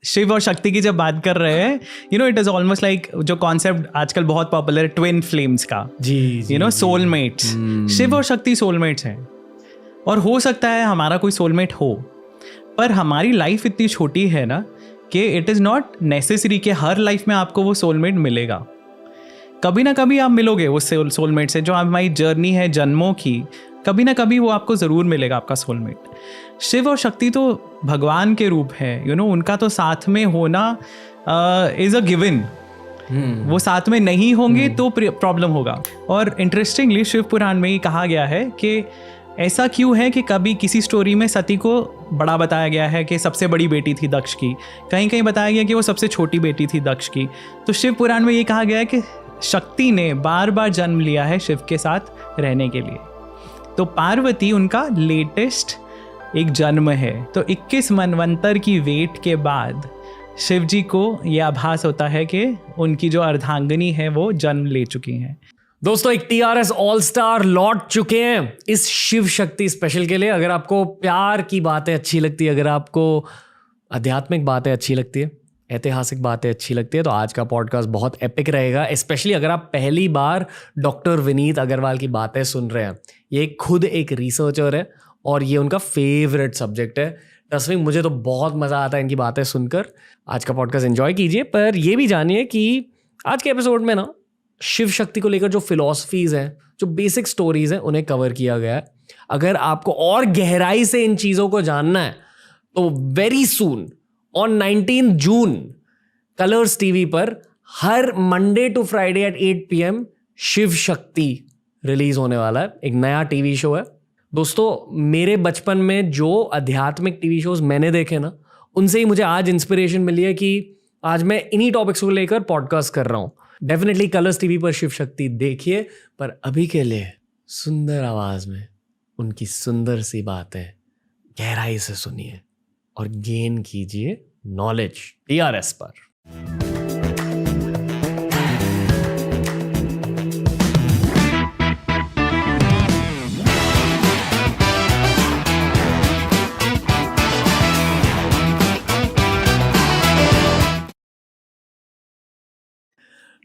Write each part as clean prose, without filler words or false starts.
शिव और शक्ति की जब बात कर रहे हैं, you know, it is almost like जो कॉन्सेप्ट आजकल बहुत पॉपुलर है, ट्विन फ्लेम्स का, जी, यू नो, सोलमेट्स। शिव और शक्ति सोलमेट्स हैं, और हो सकता है हमारा कोई सोलमेट हो, पर हमारी लाइफ इतनी छोटी है ना कि इट इज़ नॉट नेसेसरी कि हर लाइफ में आपको वो सोलमेट मिलेगा। कभी ना कभी आप मिलोगे उस सोलमेट से, जो हमारी जर्नी है जन्मों की, कभी ना कभी वो आपको ज़रूर मिलेगा, आपका सोलमेट। शिव और शक्ति तो भगवान के रूप है, यू नो, उनका तो साथ में होना इज़ अ गिवन। वो साथ में नहीं होंगे तो प्रॉब्लम होगा। और इंटरेस्टिंगली शिव पुराण में ये कहा गया है कि ऐसा क्यों है कि कभी किसी स्टोरी में सती को बड़ा बताया गया है कि सबसे बड़ी बेटी थी दक्ष की, कहीं कहीं बताया गया कि वो सबसे छोटी बेटी थी दक्ष की। तो शिव पुराण में ये कहा गया है कि शक्ति ने बार बार जन्म लिया है शिव के साथ रहने के लिए। तो पार्वती उनका लेटेस्ट एक जन्म है। तो 21 मनवंतर की वेट के बाद शिव जी को यह आभास होता है कि उनकी जो अर्धांगिनी है वो जन्म ले चुकी हैं। दोस्तों, एक TRS ऑल स्टार लौट चुके हैं इस शिव शक्ति स्पेशल के लिए। अगर आपको प्यार की बातें अच्छी लगती है, अगर आपको आध्यात्मिक बातें अच्छी लगती है, ऐतिहासिक बातें अच्छी लगती है, तो आज का पॉडकास्ट बहुत एपिक रहेगा। स्पेशली अगर आप पहली बार डॉक्टर विनीत अग्रवाल की बातें सुन रहे हैं। ये खुद एक रिसर्चर है और ये उनका फेवरेट सब्जेक्ट है। तस्वीर मुझे तो बहुत मज़ा आता है इनकी बातें सुनकर। आज का पॉडकास्ट एंजॉय कीजिए, पर ये भी जानिए कि आज के एपिसोड में ना शिव शक्ति को लेकर जो फिलॉसफीज़ हैं, जो बेसिक स्टोरीज़ हैं, उन्हें कवर किया गया है। अगर आपको और गहराई से इन चीज़ों को जानना है तो very soon on 19 June Colors TV पर हर Monday to Friday at 8 PM Shiv Shakti release होने वाला है। एक नया टीवी शो है। दोस्तों, मेरे बचपन में जो आध्यात्मिक टीवी शोज मैंने देखे ना, उनसे ही मुझे आज इंस्पिरेशन मिली है कि आज मैं इन्हीं टॉपिक्स को लेकर पॉडकास्ट कर रहा हूँ। डेफिनेटली कलर्स टीवी पर शिव शक्ति देखिए, पर अभी के लिए सुंदर आवाज में उनकी सुंदर सी बातें गहराई से सुनिए और गेन कीजिए नॉलेज TRS पर।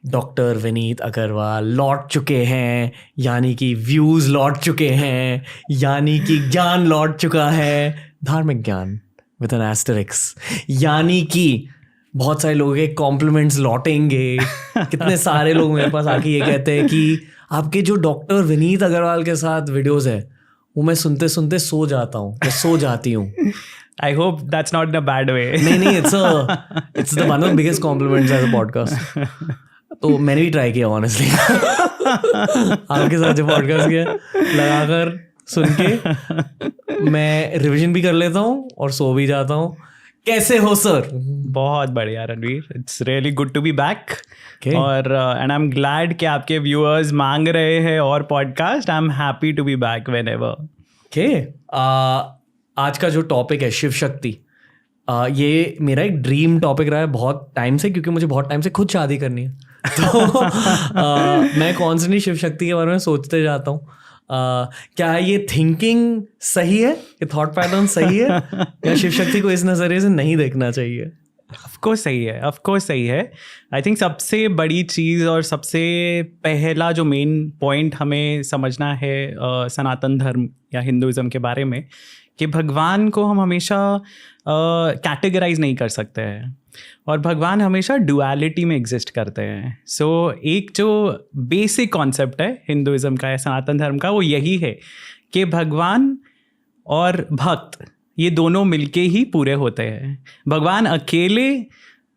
डॉक्टर विनीत अग्रवाल लौट चुके हैं, यानी कि व्यूज लौट चुके हैं, यानी कि ज्ञान लौट चुका है, धार्मिक ज्ञान विद एन एस्टेरिक्स, यानी कि बहुत सारे लोगों के कॉम्प्लीमेंट्स लौटेंगे। कितने सारे लोग मेरे पास आके ये कहते हैं कि आपके जो डॉक्टर विनीत अग्रवाल के साथ वीडियोस है वो मैं सुनते सुनते सो जाता हूँ, मैं सो जाती हूँ। I hope that's not in a bad way. नहीं, it's the one of the biggest compliments as a podcast. तो मैंने भी ट्राई किया ऑनेस्टली। आपके साथ जो पॉडकास्ट किया लगाकर सुन के मैं रिवीजन भी कर लेता हूँ और सो भी जाता हूँ। कैसे हो सर? बहुत बढ़िया Ranveer, it's really good to be back. और एंड आई एम ग्लैड कि आपके व्यूअर्स मांग रहे हैं और podcast. I am happy to be back whenever. Okay, आज का जो टॉपिक है शिव शक्ति, ये मेरा एक ड्रीम टॉपिक रहा है बहुत टाइम से, क्योंकि मुझे बहुत टाइम से खुद शादी करनी है। तो मैं कॉन्स्टेंटली शिव शक्ति के बारे में सोचते जाता हूँ। क्या ये थिंकिंग सही है, ये थॉट पैटर्न सही है, या शिव शक्ति को इस नज़रिए से नहीं देखना चाहिए? ऑफ कोर्स सही है, ऑफ कोर्स सही है। आई थिंक सबसे बड़ी चीज़ और सबसे पहला जो मेन पॉइंट हमें समझना है सनातन धर्म या हिंदुइज्म के बारे में, कि भगवान को हम हमेशा कैटेगराइज नहीं कर सकते हैं, और भगवान हमेशा डुअलिटी में एग्जिस्ट करते हैं। सो एक जो बेसिक कॉन्सेप्ट है हिंदुइज्म का या सनातन धर्म का, वो यही है कि भगवान और भक्त ये दोनों मिलके ही पूरे होते हैं। भगवान अकेले,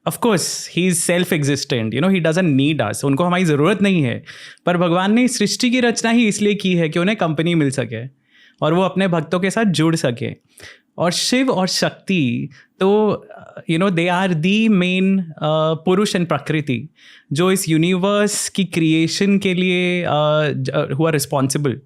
of course he is self existent, you know, he doesn't need us, उनको हमारी ज़रूरत नहीं है। पर भगवान ने सृष्टि की रचना ही इसलिए की है कि उन्हें कंपनी मिल सके और वो अपने भक्तों के साथ जुड़ सके। और शिव और शक्ति तो you know they are the main Purusha and Prakriti, जो इस यूनिवर्स की क्रिएशन के लिए हुआ रिस्पॉन्सिबल।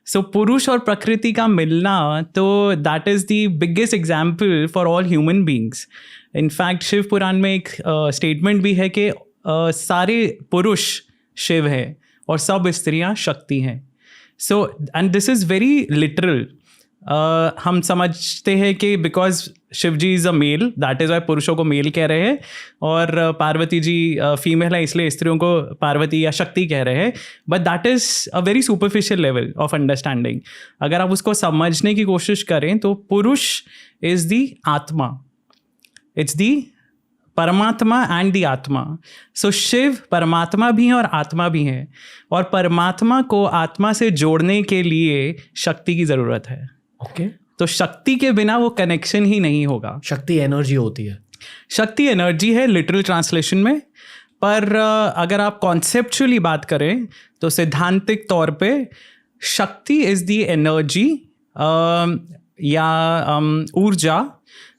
सो पुरुष और प्रकृति का मिलना, तो that is the biggest example for all human beings. In fact Shiv Puran में एक स्टेटमेंट भी है कि सारे पुरुष शिव हैं और सब स्त्रियां शक्ति हैं। So and this is very literal. हम समझते हैं कि because Shiva ji is a male, that is why पुरुषों को मेल कह रहे हैं, और पार्वती जी फीमेल है इसलिए स्त्रियों को पार्वती या शक्ति कह रहे हैं. But that is a very superficial level of understanding. अगर आप उसको समझने की कोशिश करें तो पुरुष इज़ दी आत्मा, इट्स दी परमात्मा एंड दी आत्मा. सो शिव परमात्मा भी हैं और आत्मा भी हैं, और परमात्मा को आत्मा से जोड़ने के लिए शक्ति की ज़रूरत है. ओके. तो शक्ति के बिना वो कनेक्शन ही नहीं होगा. शक्ति एनर्जी होती है. शक्ति एनर्जी है लिटरल ट्रांसलेशन में, पर अगर आप कॉन्सेप्चुअली बात करें तो सैद्धांतिक तौर पे शक्ति इज़ दी एनर्जी या ऊर्जा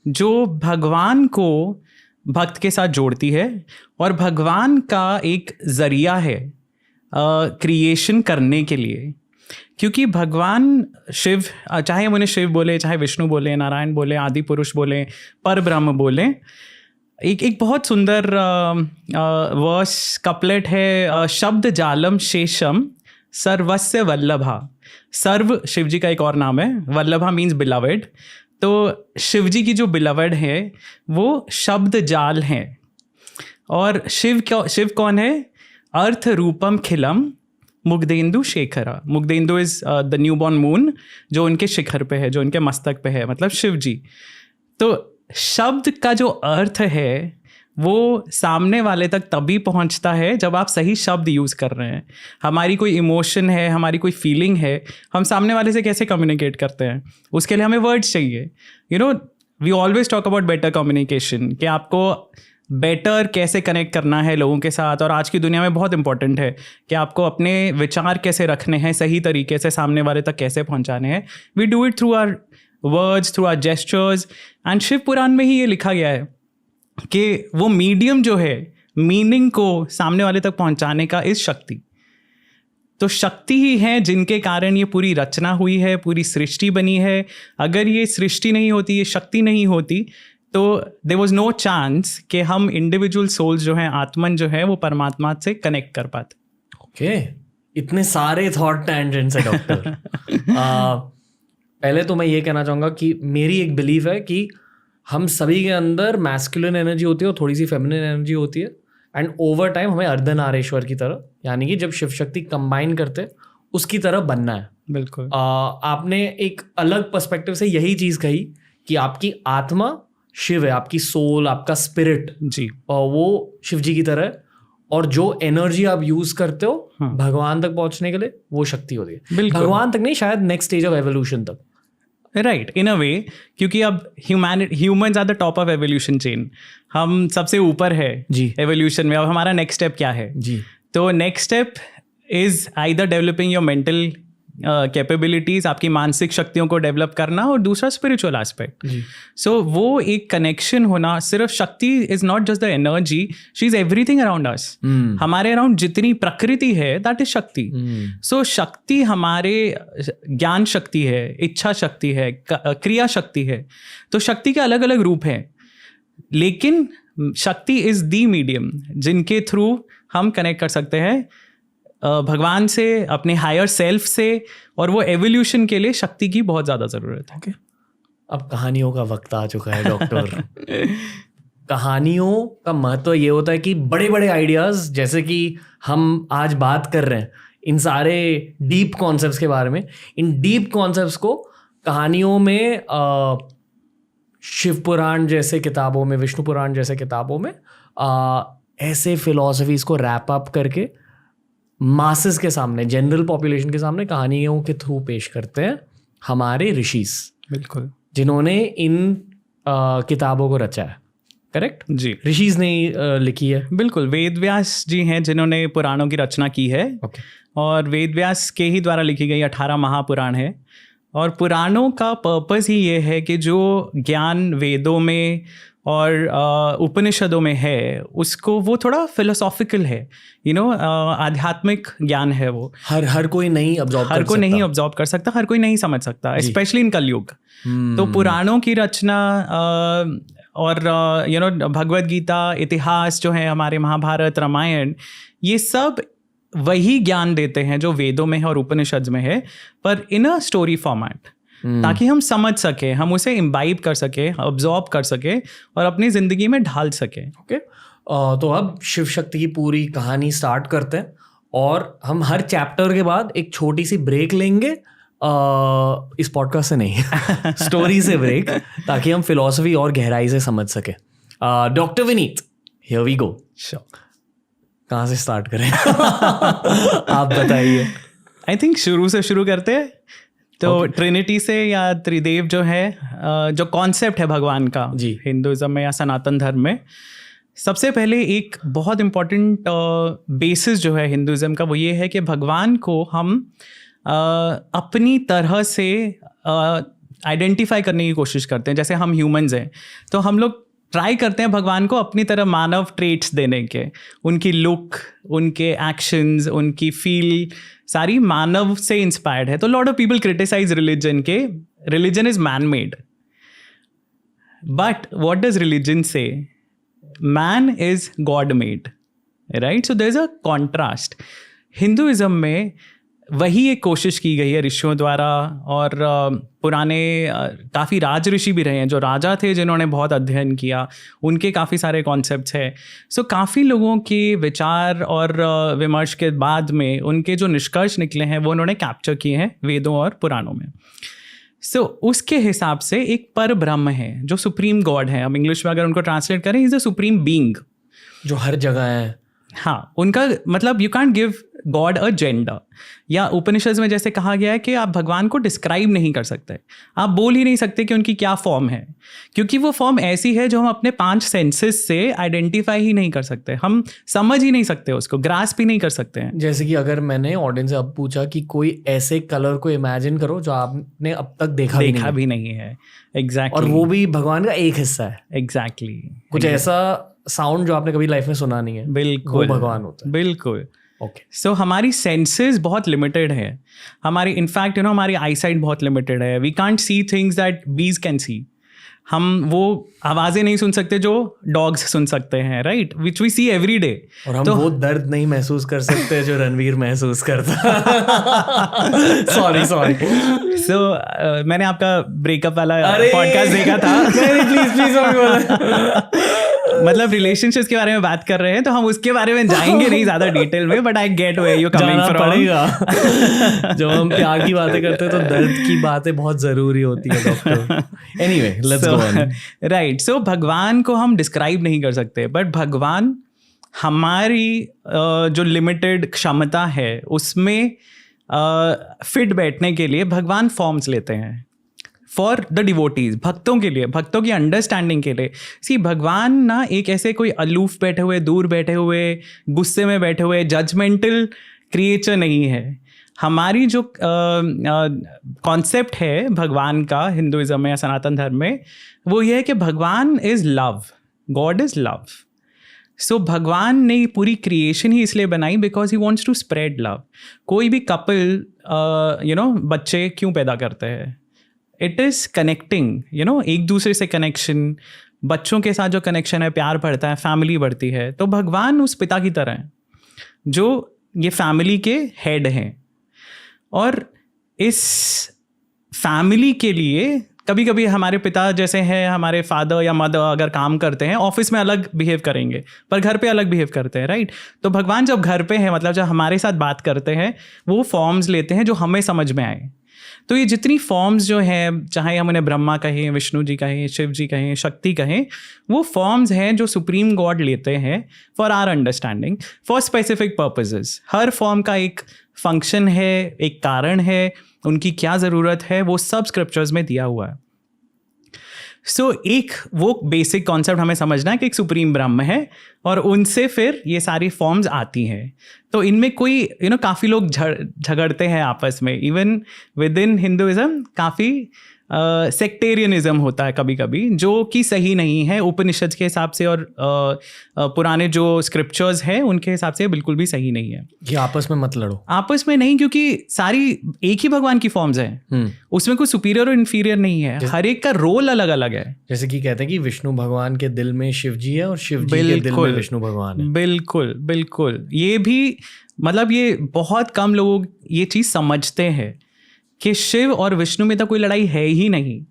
जो भगवान को भक्त के साथ जोड़ती है, और भगवान का एक ज़रिया है क्रिएशन करने के लिए. क्योंकि भगवान शिव, चाहे हम उन्हें शिव बोले, चाहे विष्णु बोले, नारायण बोले, आदि पुरुष बोले, पर ब्रह्म बोले, एक बहुत सुंदर वर्स कपलेट है, शब्द जालम शेषम सर्वस्य वल्लभा. सर्व शिव जी का एक और नाम है, वल्लभा मीन्स बिलवेड. तो शिव जी की जो बिलवेड है वो शब्द जाल हैं. और शिव कौन है? अर्थ रूपम खिलम मुग्धेंदु शेखरा. Mugdhendu is the newborn moon, जो उनके शिखर पे है, जो उनके मस्तक पे है, मतलब शिव जी. तो शब्द का जो अर्थ है वो सामने वाले तक तभी पहुंचता है जब आप सही शब्द यूज़ कर रहे हैं. हमारी कोई इमोशन है, हमारी कोई फीलिंग है, हम सामने वाले से कैसे कम्युनिकेट करते हैं? उसके लिए हमें वर्ड्स चाहिए. You know, we always talk about better communication, कि आपको बेटर कैसे कनेक्ट करना है लोगों के साथ. और आज की दुनिया में बहुत इंपॉर्टेंट है कि आपको अपने विचार कैसे रखने हैं, सही तरीके से सामने वाले तक कैसे पहुंचाने हैं. We do it through our words, through our gestures. And Shiv Puran में ही ये लिखा गया है कि वो मीडियम जो है मीनिंग को सामने वाले तक पहुंचाने का इस शक्ति. तो शक्ति ही है जिनके कारण ये पूरी रचना हुई है, पूरी सृष्टि बनी है. अगर ये सृष्टि नहीं होती, ये शक्ति नहीं होती, तो देयर वाज नो चांस कि हम इंडिविजुअल सोल्स जो हैं, आत्मन जो है, वो परमात्मा से कनेक्ट कर पाते. ओके. इतने सारे थॉट टेंजेंट्स है डॉक्टर. पहले तो मैं ये कहना चाहूँगा कि मेरी एक बिलीफ है कि हम सभी के अंदर मैस्कुलिन एनर्जी होती है और थोड़ी सी फेमिनिन एनर्जी होती है. एंड ओवर टाइम हमें अर्धनारेश्वर की तरह, यानी कि जब शिव शक्ति कंबाइन करते उसकी तरह बनना है. बिल्कुल. आपने एक अलग पर्सपेक्टिव से यही चीज़ कही कि आपकी आत्मा शिव है, आपकी सोल, आपका स्पिरिट जी, वो शिव जी की तरह है, और जो एनर्जी आप यूज करते हो भगवान तक पहुंचने के लिए, वो शक्ति होती है. भगवान तक नहीं, शायद नेक्स्ट स्टेज ऑफ एवोल्यूशन तक. राइट, इन अ वे, क्योंकि अब humans are the top of evolution chain. हम सबसे ऊपर है जी एवोल्यूशन में. अब हमारा नेक्स्ट स्टेप क्या है? जी. तो next step is either developing your mental capabilities, आपकी मानसिक शक्तियों को डेवलप करना, और दूसरा स्पिरिचुअल एस्पेक्ट. सो वो एक कनेक्शन होना. सिर्फ शक्ति is not just the energy, she is everything around us. हमारे अराउंड जितनी प्रकृति है, दैट इज शक्ति. सो शक्ति हमारे ज्ञान शक्ति है, इच्छा शक्ति है, क्रिया शक्ति है. तो शक्ति के अलग अलग रूप हैं, लेकिन शक्ति इज दी मीडियम जिनके थ्रू हम कनेक्ट कर सकते हैं भगवान से, अपने हायर सेल्फ से. और वो एवोल्यूशन के लिए शक्ति की बहुत ज़्यादा ज़रूरत है. अब कहानियों का वक्त आ चुका है डॉक्टर. कहानियों का महत्व ये होता है कि बड़े बड़े आइडियाज़, जैसे कि हम आज बात कर रहे हैं इन सारे डीप कॉन्सेप्ट्स के बारे में, इन डीप कॉन्सेप्ट्स को कहानियों में, शिव पुराण जैसे किताबों में, विष्णु पुराण जैसे किताबों में, ऐसे फिलॉसफीज को रैप अप करके मासेस के सामने, जनरल पॉपुलेशन के सामने कहानियों के थ्रू पेश करते हैं हमारे ऋषिस. बिल्कुल. जिन्होंने इन किताबों को रचा है. करेक्ट जी, ऋषिस ने लिखी है. बिल्कुल. वेद व्यास जी हैं जिन्होंने पुराणों की रचना की है. Okay. और वेद व्यास के ही द्वारा लिखी गई 18 महापुराण है. और पुराणों का पर्पस ही ये है कि जो ज्ञान वेदों में और उपनिषदों में है, उसको वो थोड़ा फिलोसॉफिकल है, यू नो, आध्यात्मिक ज्ञान है. वो हर कोई नहीं अब्जॉर्ब कर सकता, हर कोई नहीं समझ सकता, स्पेशली इन कलयुग. तो पुराणों की रचना और यू नो भगवद गीता, इतिहास जो है हमारे, महाभारत, रामायण, ये सब वही ज्ञान देते हैं जो वेदों में है और उपनिषद में है, पर इन अ स्टोरी फॉर्मेट. ताकि हम समझ सके, हम उसे इम्बाइब कर सके, अब्जॉर्ब कर सके और अपनी ज़िंदगी में ढाल सके। ओके, तो अब शिव शक्ति की पूरी कहानी स्टार्ट करते हैं और हम हर चैप्टर के बाद एक छोटी सी ब्रेक लेंगे, इस पॉडकास्ट से नहीं स्टोरी से ब्रेक, ताकि हम फिलॉसफी और गहराई से समझ सके। Doctor Vineet, here we go. कहाँ से स्टार्ट करें आप बताइए। आई थिंक शुरू से शुरू करते हैं तो ट्रिनिटी से, या त्रिदेव जो है, जो कॉन्सेप्ट है भगवान का जी हिंदुइज्म में या सनातन धर्म में, सबसे पहले एक बहुत इम्पॉर्टेंट बेसिस जो है हिंदुइज्म का, वो ये है कि भगवान को हम अपनी तरह से आइडेंटिफाई करने की कोशिश करते हैं। जैसे हम ह्यूमंस हैं तो हम लोग ट्राई करते हैं भगवान को अपनी तरह मानव ट्रेट्स देने के, उनकी लुक, उनके एक्शंस, उनकी फील सारी मानव से इंस्पायर्ड है। तो lot of people criticise religion के religion is man made, but what does religion say? Man is god made, right? So there is a contrast. Hinduism में वही एक कोशिश की गई है ऋषियों द्वारा, और पुराने काफ़ी राज ऋषि भी रहे हैं जो राजा थे, जिन्होंने बहुत अध्ययन किया, उनके काफ़ी सारे कॉन्सेप्ट्स हैं। सो काफ़ी लोगों के विचार और विमर्श के बाद में उनके जो निष्कर्ष निकले हैं वो उन्होंने कैप्चर किए हैं वेदों और पुराणों में। सो उसके हिसाब से एक पर ब्रह्म है जो सुप्रीम गॉड है। हम इंग्लिश में अगर उनको ट्रांसलेट करें, इज अ सुप्रीम बीइंग जो हर जगह है। हाँ, उनका मतलब you can't give God a gender, या उपनिषद में जैसे कहा गया है कि आप भगवान को डिस्क्राइब नहीं कर सकते, आप बोल ही नहीं सकते कि उनकी क्या फॉर्म है, क्योंकि वो फॉर्म ऐसी है जो हम अपने 5 सेंसेस से आइडेंटिफाई ही नहीं कर सकते, हम समझ ही नहीं सकते उसको, ग्रास्प ही नहीं कर सकते हैं। जैसे कि अगर मैंने ऑडियंस से अब पूछा कि कोई ऐसे कलर को इमेजिन करो जो आपने अब तक देखा भी नहीं है। एग्जैक्टली। और वो भी भगवान का एक हिस्सा है। एग्जैक्टली। कुछ ऐसा साउंड जो आपने कभी लाइफ में सुना नहीं है, बिल्कुल, वो भगवान होता है। बिल्कुल। ओके, सो हमारी सेंसेस बहुत लिमिटेड है, हमारी इनफैक्ट हमारी आईसाइट बहुत लिमिटेड है। We can't see things that bees can see. हम वो आवाज़ें नहीं सुन सकते जो डॉग्स सुन सकते हैं, right, which we see every day. और हम वो दर्द नहीं महसूस कर सकते जो रणवीर महसूस करता। सॉरी। सो मैंने आपका ब्रेकअप वाला पॉडकास्ट देखा था। प्लीज मतलब रिलेशनशिप्स के बारे में बात कर रहे हैं तो हम उसके बारे में जाएंगे नहीं ज्यादा डिटेल में, but I get where you coming from. पड़ेगा। जब हम प्यार की बातें करते हैं तो दर्द की बातें बहुत जरूरी होती है doctor. Anyway, let's go on. Right. So भगवान को हम डिस्क्राइब नहीं कर सकते, बट भगवान हमारी जो लिमिटेड क्षमता है उसमें फिट बैठने के लिए भगवान फॉर्म्स लेते हैं फॉर द डिवोटीज, भक्तों के लिए, भक्तों की अंडरस्टैंडिंग के लिए। सी, भगवान ना एक ऐसे कोई अलूफ बैठे हुए, दूर बैठे हुए, गुस्से में बैठे हुए जजमेंटल क्रिएचर नहीं है। हमारी जो कॉन्सेप्ट है भगवान का हिंदुइज्म में या सनातन धर्म में, वो ये है कि Bhagwan is love, god is love. So भगवान ने पूरी क्रिएशन ही इसलिए बनाई because he wants to spread love. कोई भी कपल बच्चे क्यों पैदा करते हैं? इट इज़ कनेक्टिंग, एक दूसरे से कनेक्शन, बच्चों के साथ जो कनेक्शन है, प्यार बढ़ता है, फैमिली बढ़ती है। तो भगवान उस पिता की तरह हैं जो ये फैमिली के हेड हैं, और इस फैमिली के लिए कभी कभी हमारे पिता जैसे हैं, हमारे फादर या मदर अगर काम करते हैं, ऑफिस में अलग बिहेव करेंगे पर घर पे अलग बिहेव करते हैं, राइट? तो भगवान जब घर पे हैं, मतलब जब हमारे साथ बात करते हैं, वो फॉर्म्स लेते हैं जो हमें समझ में आए। तो ये जितनी फॉर्म्स जो हैं, चाहे हम उन्हें ब्रह्मा कहें, विष्णु जी कहें, शिव जी कहें, शक्ति कहें, वो फॉर्म्स हैं जो सुप्रीम गॉड लेते हैं for our understanding, for specific purposes. हर फॉर्म का एक फंक्शन है, एक कारण है, उनकी क्या ज़रूरत है, वो सब स्क्रिप्चर्स में दिया हुआ है। सो एक वो बेसिक कॉन्सेप्ट हमें समझना है कि एक सुप्रीम ब्रह्म है और उनसे फिर ये सारी फॉर्म्स आती हैं। तो इनमें कोई काफ़ी लोग झगड़ते हैं आपस में, इवन विद इन हिंदुइज्म काफ़ी सेक्टेरियनिज्म होता है कभी कभी, जो कि सही नहीं है उपनिषद के हिसाब से, और पुराने जो स्क्रिप्चर्स हैं उनके हिसाब से बिल्कुल भी सही नहीं है। ये आपस में मत लड़ो। आपस में नहीं, क्योंकि सारी एक ही भगवान की फॉर्म्स हैं, उसमें कोई सुपीरियर और इन्फीरियर नहीं है, हर एक का रोल अलग अलग है। जैसे कि कहते हैं कि विष्णु भगवान के दिल में शिव जी है और शिव जी के दिल में विष्णु भगवान है। बिल्कुल बिल्कुल। ये भी मतलब ये बहुत कम लोग ये चीज़ समझते हैं कि शिव और विष्णु में तो कोई लड़ाई है ही नहीं,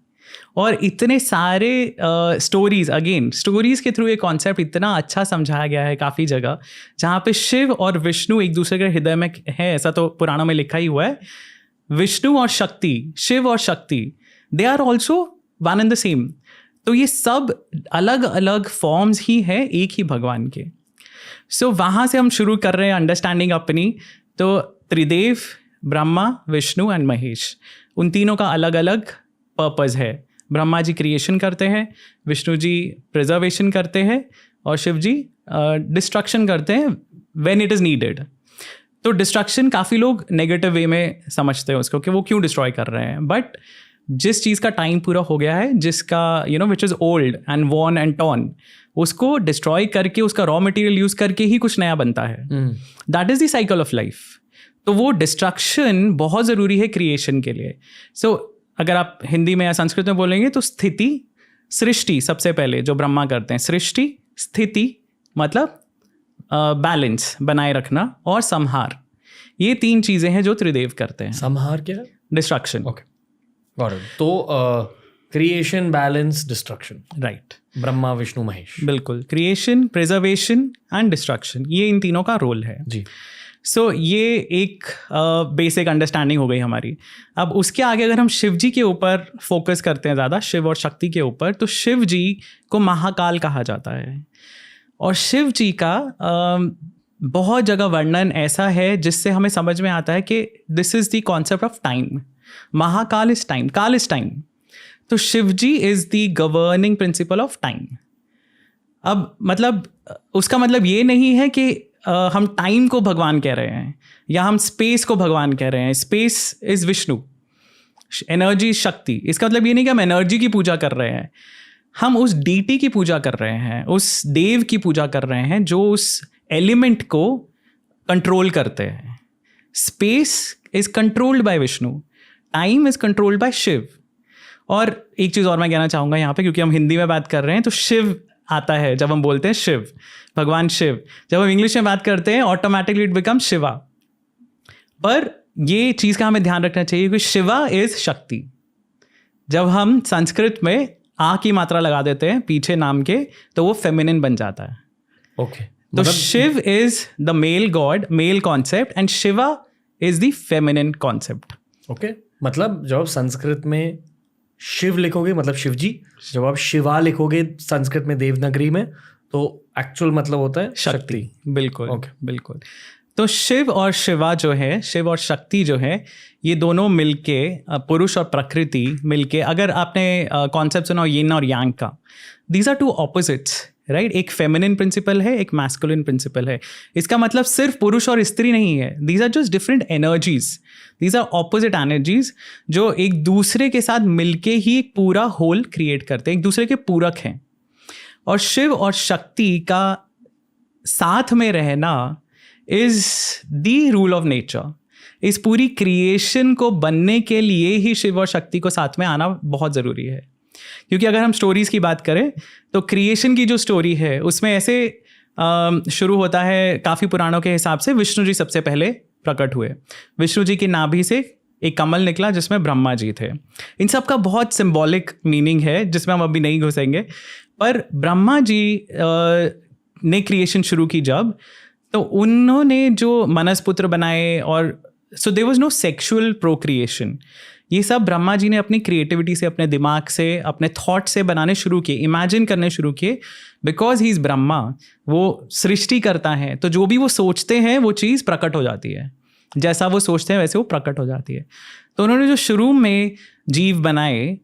और इतने सारे स्टोरीज के थ्रू ये कॉन्सेप्ट इतना अच्छा समझाया गया है काफ़ी जगह, जहाँ पे शिव और विष्णु एक दूसरे के हृदय में है, ऐसा तो पुराणों में लिखा ही हुआ है। विष्णु और शक्ति, शिव और Shakti, they are also one and the same. तो ये सब अलग अलग फॉर्म्स ही हैं एक ही भगवान के। सो वहाँ से हम शुरू कर रहे हैं अंडरस्टैंडिंग अपनी। तो त्रिदेव, ब्रह्मा, विष्णु एंड महेश, उन तीनों का अलग अलग पर्पज़ है। ब्रह्मा जी क्रिएशन करते हैं, विष्णु जी प्रिजर्वेशन करते हैं, और शिव जी डिस्ट्रक्शन करते हैं व्हेन इट इज़ नीडेड। तो डिस्ट्रक्शन काफ़ी लोग नेगेटिव वे में समझते हैं उसको कि वो क्यों डिस्ट्रॉय कर रहे हैं, बट जिस चीज़ का टाइम पूरा हो गया है, जिसका which is old and worn and torn, उसको डिस्ट्रॉय करके उसका रॉ मटेरियल यूज़ करके ही कुछ नया बनता है। That is the cycle of life. तो वो डिस्ट्रक्शन बहुत ज़रूरी है क्रिएशन के लिए। सो अगर आप हिंदी में या संस्कृत में बोलेंगे तो स्थिति, सृष्टि सबसे पहले जो ब्रह्मा करते हैं, सृष्टि, स्थिति मतलब बैलेंस बनाए रखना, और संहार, ये तीन चीज़ें हैं जो त्रिदेव करते हैं। संहार क्या है? डिस्ट्रक्शन। Okay, got it. तो creation, balance, destruction, right. Brahma, Vishnu, Mahesh. बिल्कुल, क्रिएशन, प्रिजर्वेशन एंड डिस्ट्रक्शन, ये इन तीनों का रोल है जी। सो ये एक बेसिक अंडरस्टैंडिंग हो गई हमारी। अब उसके आगे अगर हम शिव जी के ऊपर फोकस करते हैं ज़्यादा, शिव और शक्ति के ऊपर, तो शिव जी को महाकाल कहा जाता है। और शिव जी का बहुत जगह वर्णन ऐसा है जिससे हमें समझ में आता है कि this is the concept of time. Mahakal is time, Kaal is time. तो Shiv ji is the governing principle of time. अब मतलब उसका मतलब ये नहीं है कि हम टाइम को भगवान कह रहे हैं या हम स्पेस को भगवान कह रहे हैं। स्पेस इज विष्णु, एनर्जी शक्ति। इसका मतलब ये नहीं कि हम एनर्जी की पूजा कर रहे हैं, हम उस डीटी की पूजा कर रहे हैं, उस देव की पूजा कर रहे हैं जो उस एलिमेंट को कंट्रोल करते हैं। Space is controlled by Vishnu, time is controlled by Shiv. और एक चीज़ और मैं कहना चाहूँगा यहाँ पे, क्योंकि हम हिंदी में बात कर रहे हैं तो शिव आता है जब हम बोलते हैं शिव, भगवान शिव। जब हम इंग्लिश में बात करते हैं ऑटोमेटिकली इट बिकम शिवा। पर ये चीज़ का हमें ध्यान रखना चाहिए कि शिवा इज शक्ति। जब हम संस्कृत में आ की मात्रा लगा देते हैं पीछे नाम के तो वो फेमिनिन बन जाता है। ओके, तो Shiv is the male god, male concept, and Shiva is the feminine concept. Okay, मतलब जब आप संस्कृत में शिव लिखोगे मतलब शिव जी, जब आप शिवा लिखोगे संस्कृत में देवनागरी में तो एक्चुअल मतलब होता है शक्ति। बिल्कुल। ओके, बिल्कुल। तो शिव और शिवा जो है, शिव और शक्ति जो है, ये दोनों मिलके, पुरुष और प्रकृति मिलके, अगर आपने कॉन्सेप्ट सुना यिन और यांग का, these are two opposites, right. एक फेमिनिन प्रिंसिपल है, एक मैस्कुलिन प्रिंसिपल है। इसका मतलब सिर्फ पुरुष और स्त्री नहीं है, these are just different energies, these are opposite energies जो एक दूसरे के साथ मिलके ही एक पूरा होल क्रिएट करते हैं, एक दूसरे के पूरक हैं। और शिव और शक्ति का साथ में रहना is the rule of nature. इस पूरी क्रिएशन को बनने के लिए ही शिव और शक्ति को साथ में आना बहुत ज़रूरी है। क्योंकि अगर हम स्टोरीज़ की बात करें तो क्रिएशन की जो स्टोरी है उसमें ऐसे शुरू होता है, काफ़ी पुराणों के हिसाब से विष्णु जी सबसे पहले प्रकट हुए। विष्णु जी की नाभि से एक कमल निकला जिसमें ब्रह्मा जी थे। इन सब का बहुत सिंबॉलिक मीनिंग है जिसमें हम अभी नहीं घुसेंगे। पर ब्रह्मा जी ने क्रिएशन शुरू की जब, तो उन्होंने जो मनसपुत्र बनाए, और so there was no sexual procreation. ये सब ब्रह्मा जी ने अपनी क्रिएटिविटी से, अपने दिमाग से, अपने थॉट से बनाने शुरू किए, इमेजिन करने शुरू किए। बिकॉज ही इज़ ब्रह्मा, वो सृष्टि करता है, तो जो भी वो सोचते हैं वो चीज़ प्रकट हो जाती है। जैसा वो सोचते हैं वैसे वो प्रकट हो जाती है। तो उन्होंने जो शुरू में जीव बनाए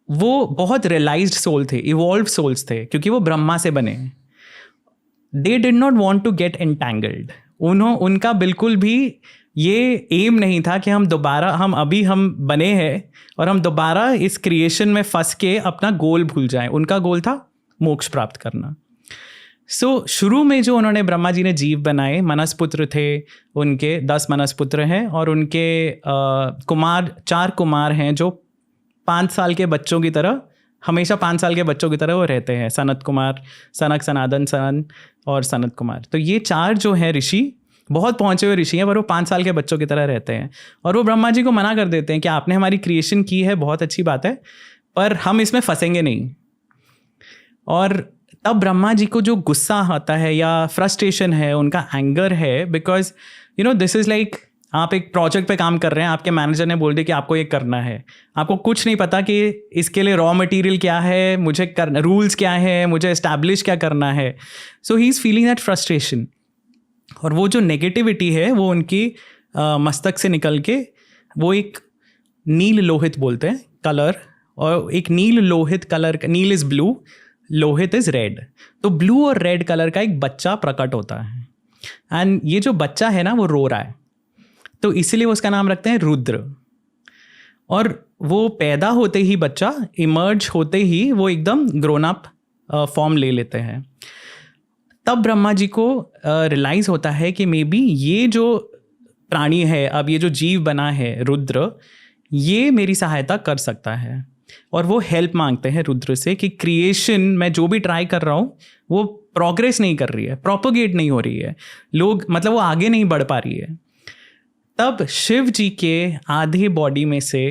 वो बहुत रियलाइज्ड सोल थे, इवॉल्व सोल्स थे, क्योंकि वो ब्रह्मा से बने। They did not want to get entangled. उनका बिल्कुल भी ये एम नहीं था कि हम बने हैं और हम दोबारा इस क्रिएशन में फंस के अपना गोल भूल जाएं। उनका गोल था मोक्ष प्राप्त करना। सो शुरू में जो उन्होंने, ब्रह्मा जी ने जीव बनाए, मनसपुत्र थे उनके, 10 मनसपुत्र हैं, और उनके कुमार, 4 कुमार हैं जो 5 साल के बच्चों की तरह, हमेशा 5 साल के बच्चों की तरह वो रहते हैं। सनत कुमार, सनक, सनातन, सनन और सनत कुमार। तो ये 4 जो हैं ऋषि, बहुत पहुंचे हुए ऋषि हैं, पर वो 5 साल के बच्चों की तरह रहते हैं। और वो ब्रह्मा जी को मना कर देते हैं कि आपने हमारी क्रिएशन की है, बहुत अच्छी बात है, पर हम इसमें फंसेंगे नहीं। और तब ब्रह्मा जी को जो गुस्सा आता है या फ्रस्ट्रेशन है, उनका एंगर है, because you know this is like आप एक प्रोजेक्ट पे काम कर रहे हैं, आपके मैनेजर ने बोल दिया कि आपको ये करना है, आपको कुछ नहीं पता कि इसके लिए रॉ मटेरियल क्या है, मुझे करना, रूल्स क्या है, मुझे एस्टैब्लिश क्या करना है। So he is feeling that frustration, और वो जो नेगेटिविटी है वो उनकी मस्तक से निकल के वो एक नील लोहित बोलते हैं कलर, और एक Neel Lohit colour, neel is blue, lohit is red, तो ब्लू और रेड कलर का एक बच्चा प्रकट होता है। एंड ये जो बच्चा है ना वो रो रहा है, तो इसीलिए उसका नाम रखते हैं रुद्र। और वो पैदा होते ही बच्चा इमर्ज होते ही वो एकदम ग्रोन अप फॉर्म ले लेते हैं। तब ब्रह्मा जी को रियलाइज़ होता है कि मे बी ये जो प्राणी है, अब ये जो जीव बना है रुद्र, ये मेरी सहायता कर सकता है। और वो हेल्प मांगते हैं रुद्र से कि क्रिएशन मैं जो भी ट्राई कर रहा हूँ वो प्रोग्रेस नहीं कर रही है, प्रोपोगेट नहीं हो रही है, लोग मतलब वो आगे नहीं बढ़ पा रही है। तब शिव जी के आधे बॉडी में से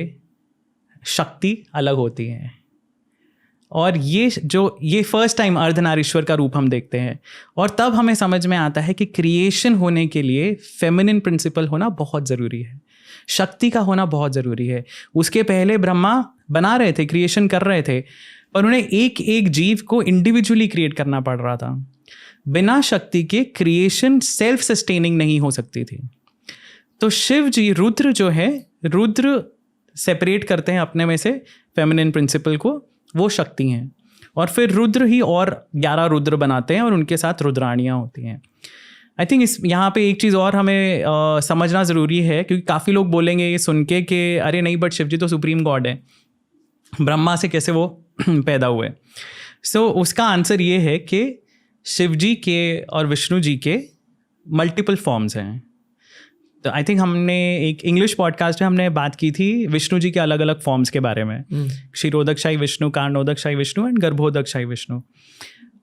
शक्ति अलग होती है, और ये फर्स्ट टाइम अर्धनारीश्वर का रूप हम देखते हैं। और तब हमें समझ में आता है कि क्रिएशन होने के लिए फेमिनिन प्रिंसिपल होना बहुत ज़रूरी है, शक्ति का होना बहुत ज़रूरी है। उसके पहले ब्रह्मा बना रहे थे, क्रिएशन कर रहे थे, पर उन्हें एक एक जीव को इंडिविजुअली क्रिएट करना पड़ रहा था। बिना शक्ति के क्रिएशन सेल्फ सस्टेनिंग नहीं हो सकती थी। तो शिव जी, रुद्र जो है, रुद्र सेपरेट करते हैं अपने में से फेमिनिन प्रिंसिपल को, वो शक्ति हैं। और फिर रुद्र ही और 11 रुद्र बनाते हैं और उनके साथ रुद्राणियाँ होती हैं। आई थिंक यहाँ पे एक चीज़ और हमें समझना ज़रूरी है, क्योंकि काफ़ी लोग बोलेंगे ये सुन के कि अरे नहीं, बट शिव जी तो सुप्रीम गॉड है, ब्रह्मा से कैसे वो पैदा हुए। सो उसका आंसर ये है कि शिव जी के और विष्णु जी के मल्टीपल फॉर्म्स हैं। तो आई थिंक हमने एक इंग्लिश पॉडकास्ट में हमने बात की थी विष्णु जी के अलग अलग फॉर्म्स के बारे में, क्षीरोदकशाही विष्णु, कार्णोदकशाही विष्णु एंड गर्भोदकशाही विष्णु।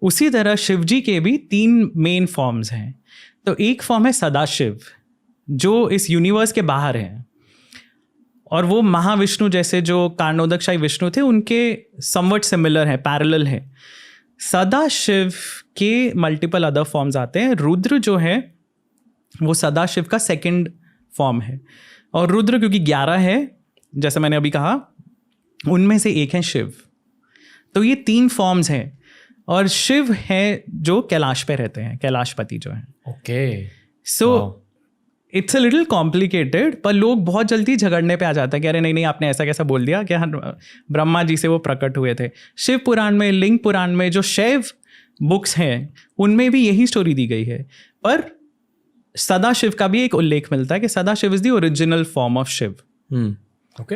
उसी तरह शिव जी के भी 3 मेन फॉर्म्स हैं। तो एक फॉर्म है सदाशिव, जो इस यूनिवर्स के बाहर हैं, और वो महाविष्णु जैसे जो कार्णोदकशाही विष्णु थे उनके समवट सिमिलर है, पैरेलल है। सदाशिव के मल्टीपल अदर फॉर्म्स आते हैं। रुद्र जो है वो सदाशिव का सेकंड फॉर्म है, और रुद्र क्योंकि 11 है जैसे मैंने अभी कहा, उनमें से एक है शिव। तो ये 3 फॉर्म्स हैं, और शिव है जो कैलाश पे रहते हैं, कैलाशपति जो है। Okay, so it's a little complicated, पर लोग बहुत जल्दी झगड़ने पे आ जाते हैं कि अरे नहीं नहीं, आपने ऐसा कैसा बोल दिया, क्या ब्रह्मा जी से वो प्रकट हुए थे। शिव पुराण में, लिंग पुराण में, जो शैव बुक्स हैं उनमें भी यही स्टोरी दी गई है। पर सदाशिव का भी एक उल्लेख मिलता है कि Sadashiv is the original form of Shiv. Okay,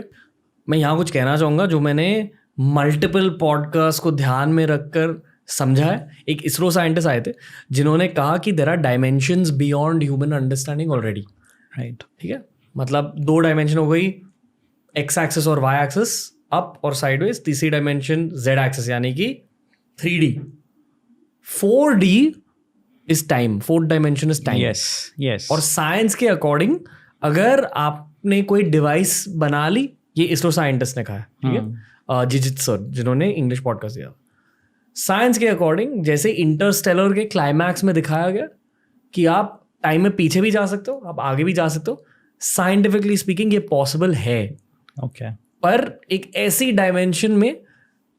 मैं यहाँ कुछ कहना चाहूँगा जो मैंने मल्टीपल पॉडकास्ट को ध्यान में रखकर समझा है। एक इसरो साइंटिस्ट आए थे जिन्होंने कहा कि there are dimensions beyond human understanding already, right? ठीक है, मतलब 2 डायमेंशन हो गई, एक्स एक्सिस और वाई एक्सिस, अप और साइडवेज। तीसरी डायमेंशन जेड एक्सिस यानी कि 3D। 4D is time, 4th dimension is time. Yes. और साइंस के अकॉर्डिंग अगर आपने कोई डिवाइस बना ली, ये इसरो साइंटिस्ट ने कहा है, ठीक है, जिजित सर जिन्होंने इंग्लिश पॉडकास्ट दिया, साइंस के अकॉर्डिंग जैसे इंटरस्टेलर के क्लाइमैक्स में दिखाया गया कि आप टाइम में पीछे भी जा सकते हो, आप आगे भी जा सकते हो, साइंटिफिकली स्पीकिंग ये पॉसिबल है। ओके, पर एक ऐसी डायमेंशन में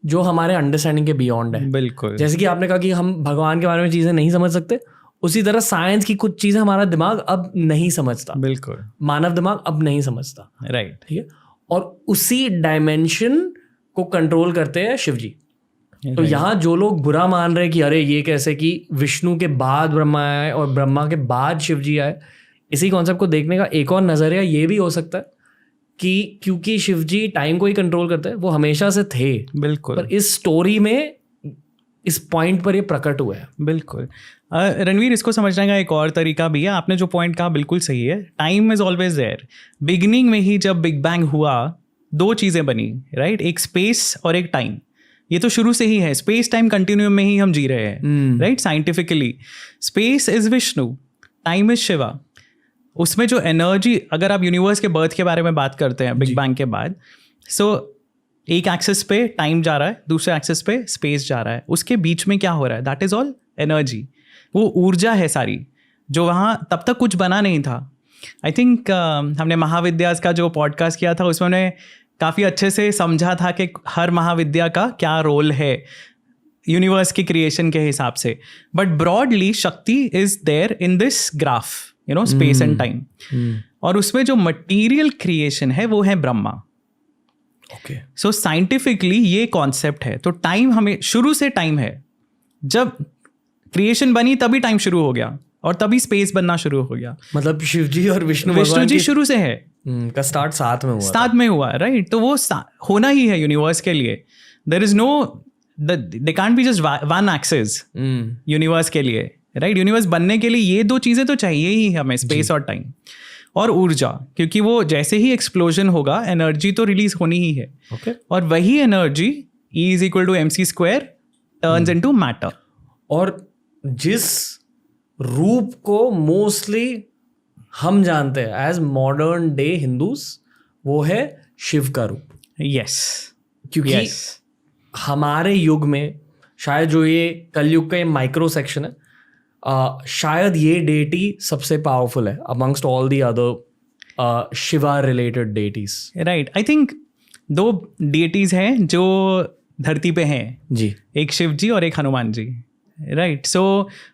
जो हमारे अंडरस्टैंडिंग के बियॉन्ड है। बिल्कुल। जैसे कि आपने कहा कि हम भगवान के बारे में चीज़ें नहीं समझ सकते, उसी तरह साइंस की कुछ चीज़ें हमारा दिमाग अब नहीं समझता, बिल्कुल, मानव दिमाग अब नहीं समझता, राइट? ठीक है, और उसी डायमेंशन को कंट्रोल करते हैं शिव जी। तो यहाँ जो लोग बुरा मान रहे हैं कि अरे ये कैसे कि विष्णु के बाद ब्रह्मा आए और ब्रह्मा के बाद शिव जी आए, इसी कॉन्सेप्ट को देखने का एक और नजरिया ये भी हो सकता है कि क्योंकि शिव जी टाइम को ही कंट्रोल करते हैं, वो हमेशा से थे, बिल्कुल, पर इस स्टोरी में इस पॉइंट पर ये प्रकट हुआ है। बिल्कुल। रणवीर, इसको समझने का एक और तरीका भी है। आपने जो पॉइंट कहा बिल्कुल सही है, time is always there. Beginning में ही जब बिग बैंग हुआ 2 चीज़ें बनी, राइट? एक स्पेस और एक टाइम। ये तो शुरू से ही है, स्पेस टाइम कंटिन्यूम में ही हम जी रहे हैं, right? Scientifically space is Vishnu, time is Shiva, उसमें जो एनर्जी, अगर आप यूनिवर्स के बर्थ के बारे में बात करते हैं बिग बैंग के बाद, सो एक एक्सेस पे टाइम जा रहा है, दूसरे एक्सेस पे स्पेस जा रहा है, उसके बीच में क्या हो रहा है, दैट इज़ ऑल एनर्जी। वो ऊर्जा है सारी, जो वहाँ तब तक कुछ बना नहीं था। आई थिंक हमने महाविद्यास का जो पॉडकास्ट किया था उसमें उन्होंने काफ़ी अच्छे से समझा था कि हर महाविद्या का क्या रोल है यूनिवर्स की क्रिएशन के हिसाब से। But broadly Shakti is there in this graph, you know, space and time. और उसमें जो मटीरियल क्रिएशन है वो है ब्रह्मा। ओके, सो साइंटिफिकली ये कॉन्सेप्ट है। तो टाइम हमें शुरू से टाइम है, जब क्रिएशन बनी तभी टाइम शुरू हो गया और तभी स्पेस बनना शुरू हो गया। मतलब शिव जी और विष्णु जी शुरू से है, का स्टार्ट साथ में हुआ, साथ में हुआ, राइट। तो वो होना ही है यूनिवर्स के लिए। There is no, they can't be just one axis universe के लिए, राइट। यूनिवर्स बनने के लिए ये दो चीजें तो चाहिए ही हमें, स्पेस और टाइम और ऊर्जा, क्योंकि वो जैसे ही एक्सप्लोजन होगा एनर्जी तो रिलीज होनी ही है। okay. और वही energy E is equal to mc² turns into matter. और जिस रूप को मोस्टली हम जानते हैं एज मॉडर्न डे हिंदूज, वो है शिव का रूप। यस, क्योंकि हमारे युग में शायद जो ये कलयुग का ये माइक्रो सेक्शन है, शायद ये डेटी सबसे पावरफुल है amongst all the other Shiva related deities. Right, I think दो डेटीज हैं जो धरती पे हैं जी, एक शिव जी और एक Hanuman ji, right. So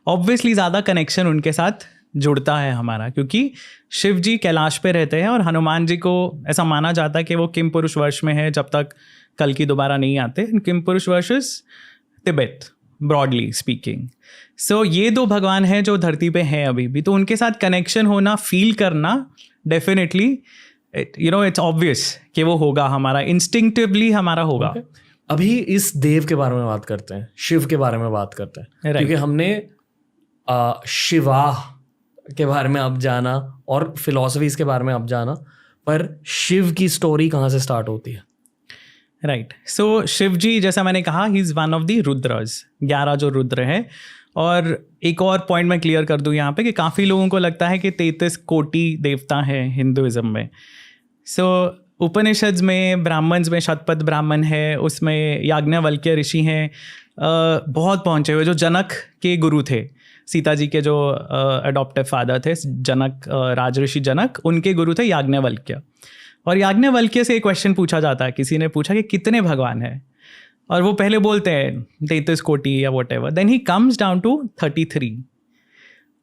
obviously ज़्यादा कनेक्शन उनके साथ जुड़ता है हमारा, क्योंकि शिव जी कैलाश पे रहते हैं और हनुमान जी को ऐसा माना जाता है कि वो किम पुरुष वर्ष में है जब तक कल की दोबारा नहीं आते। किम पुरुष वर्ष इज तिब्बत, ब्रॉडली स्पीकिंग। सो ये दो भगवान हैं जो धरती पे हैं अभी भी, तो उनके साथ कनेक्शन होना, फील करना, definitely you know it's obvious कि वो होगा हमारा, इंस्टिंक्टिवली हमारा होगा। अभी इस देव के बारे में बात करते हैं, शिव के बारे में बात करते हैं, क्योंकि हमने शिवा के बारे में अब जाना और फिलॉसफीज के बारे में अब जाना, पर शिव की स्टोरी कहाँ से स्टार्ट होती है? राइट, सो शिव जी, जैसा मैंने कहा, he is one of the Rudras, 11 जो रुद्र हैं। और एक और पॉइंट मैं क्लियर कर दूं यहाँ पे कि काफ़ी लोगों को लगता है कि 33 कोटि देवता हैं हिंदुइज्म में। सो उपनिषद में, ब्राह्मण्स में शतपथ ब्राह्मण है, उसमें याज्ञवल्क्य ऋषि हैं, बहुत पहुँचे हुए, जो जनक के गुरु थे, सीता जी के जो अडॉप्टिव फादर थे जनक, राजऋषि जनक, उनके गुरु थे याज्ञवल्क्य। और याज्ञवल्क्य से एक क्वेश्चन पूछा जाता है, किसी ने पूछा कि कितने भगवान हैं, और वो पहले बोलते हैं 33 कोटि या whatever, then he comes down to 33।